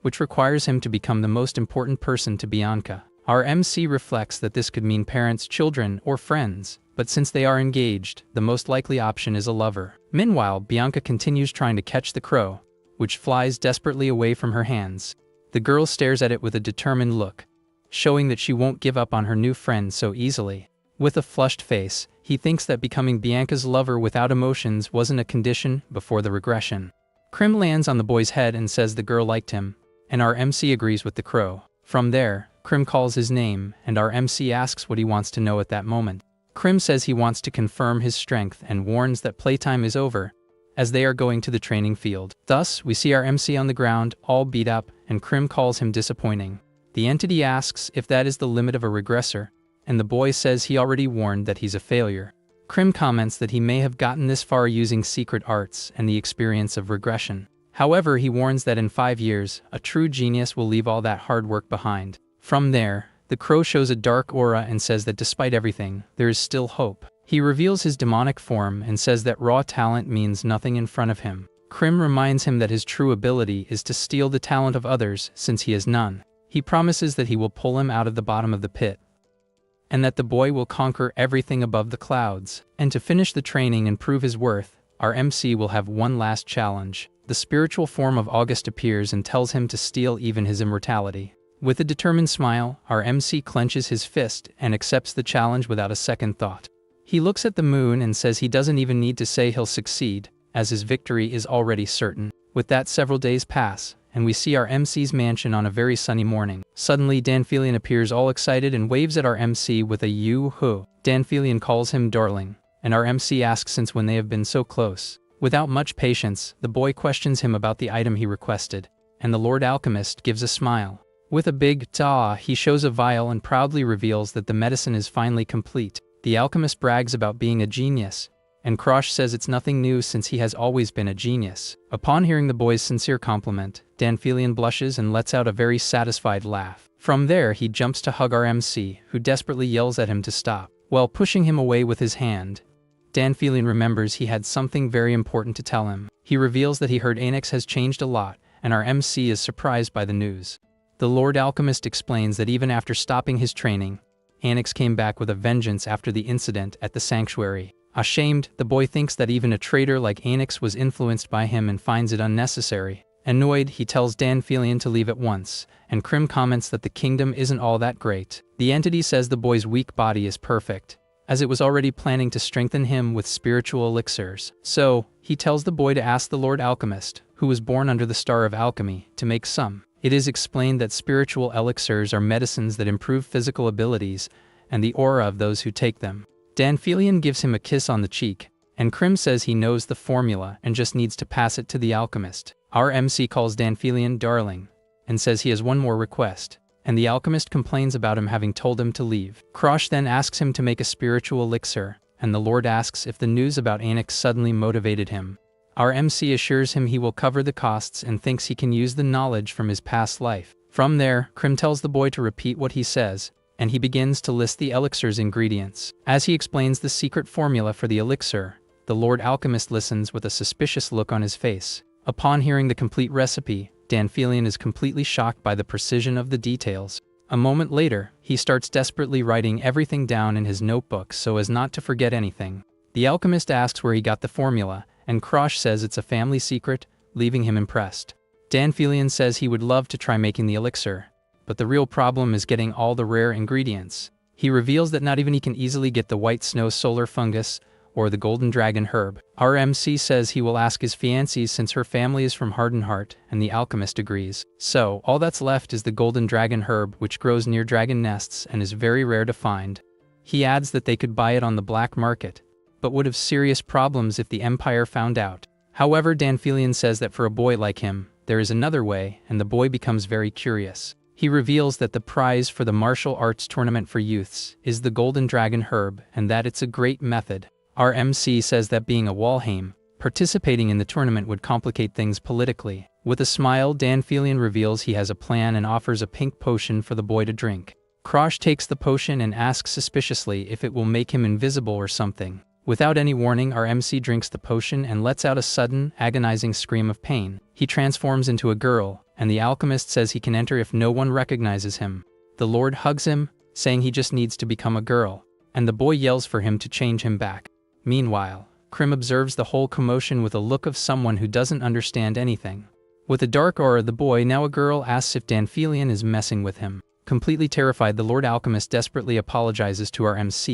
which requires him to become the most important person to Bianca. Our MC reflects that this could mean parents, children, or friends, but since they are engaged, the most likely option is a lover. Meanwhile, Bianca continues trying to catch the crow, which flies desperately away from her hands. The girl stares at it with a determined look, showing that she won't give up on her new friend so easily. With a flushed face, he thinks that becoming Bianca's lover without emotions wasn't a condition before the regression. Krim lands on the boy's head and says the girl liked him, and our MC agrees with the crow. From there, Krim calls his name, and our MC asks what he wants to know at that moment. Krim says he wants to confirm his strength and warns that playtime is over, as they are going to the training field. Thus, we see our MC on the ground, all beat up, and Krim calls him disappointing. The entity asks if that is the limit of a regressor, and the boy says he already warned that he's a failure. Krim comments that he may have gotten this far using secret arts and the experience of regression. However, he warns that in 5 years, a true genius will leave all that hard work behind. From there, the crow shows a dark aura and says that despite everything, there is still hope. He reveals his demonic form and says that raw talent means nothing in front of him. Krim reminds him that his true ability is to steal the talent of others since he has none. He promises that he will pull him out of the bottom of the pit, and that the boy will conquer everything above the clouds. And to finish the training and prove his worth, our MC will have one last challenge. The spiritual form of August appears and tells him to steal even his immortality. With a determined smile, our MC clenches his fist and accepts the challenge without a second thought. He looks at the moon and says he doesn't even need to say he'll succeed, as his victory is already certain. With that, several days pass, and we see our MC's mansion on a very sunny morning. Suddenly, Danfilian appears all excited and waves at our MC with a yoo-hoo. Danfilian calls him darling, and our MC asks since when they have been so close. Without much patience, the boy questions him about the item he requested, and the Lord Alchemist gives a smile. With a big ta, he shows a vial and proudly reveals that the medicine is finally complete. The alchemist brags about being a genius, and Krosh says it's nothing new since he has always been a genius. Upon hearing the boy's sincere compliment, Danfilian blushes and lets out a very satisfied laugh. From there, he jumps to hug our MC, who desperately yells at him to stop. While pushing him away with his hand, Danfilian remembers he had something very important to tell him. He reveals that he heard Anix has changed a lot, and our MC is surprised by the news. The Lord Alchemist explains that even after stopping his training, Anix came back with a vengeance after the incident at the sanctuary. Ashamed, the boy thinks that even a traitor like Anix was influenced by him and finds it unnecessary, Annoyed, he tells Danfilian to leave at once, and Krim comments that the kingdom isn't all that great. The entity says the boy's weak body is perfect, as it was already planning to strengthen him with spiritual elixirs. So, he tells the boy to ask the Lord Alchemist, who was born under the Star of Alchemy, to make some. It is explained that spiritual elixirs are medicines that improve physical abilities and the aura of those who take them. Danfilian gives him a kiss on the cheek, and Krim says he knows the formula and just needs to pass it to the alchemist. Our MC calls Danfilian darling, and says he has one more request, and the alchemist complains about him having told him to leave. Krosh then asks him to make a spiritual elixir, and the Lord asks if the news about Anik suddenly motivated him. Our MC assures him he will cover the costs and thinks he can use the knowledge from his past life. From there, Krim tells the boy to repeat what he says, and he begins to list the elixir's ingredients. As he explains the secret formula for the elixir, the Lord Alchemist listens with a suspicious look on his face. Upon hearing the complete recipe, Danfilian is completely shocked by the precision of the details. A moment later, he starts desperately writing everything down in his notebook so as not to forget anything. The alchemist asks where he got the formula, and Krosh says it's a family secret, leaving him impressed. Danfilian says he would love to try making the elixir, but the real problem is getting all the rare ingredients. He reveals that not even he can easily get the white snow solar fungus or the golden dragon herb. Our MC says he will ask his fiancée since her family is from Hardenheart, and the alchemist agrees. So, all that's left is the golden dragon herb, which grows near dragon nests and is very rare to find. He adds that they could buy it on the black market, but would have serious problems if the Empire found out. However, Danfilian says that for a boy like him, there is another way, and the boy becomes very curious. He reveals that the prize for the martial arts tournament for youths is the golden dragon herb, and that it's a great method. Our MC says that being a Walheim, participating in the tournament would complicate things politically. With a smile, Danfilian reveals he has a plan and offers a pink potion for the boy to drink. Krosh takes the potion and asks suspiciously if it will make him invisible or something. Without any warning, our MC drinks the potion and lets out a sudden, agonizing scream of pain. He transforms into a girl, and the alchemist says he can enter if no one recognizes him. The Lord hugs him, saying he just needs to become a girl, and the boy yells for him to change him back. Meanwhile, Krim observes the whole commotion with a look of someone who doesn't understand anything. With a dark aura, the boy, now a girl, asks if Danfilian is messing with him. Completely terrified, the Lord Alchemist desperately apologizes to our MC.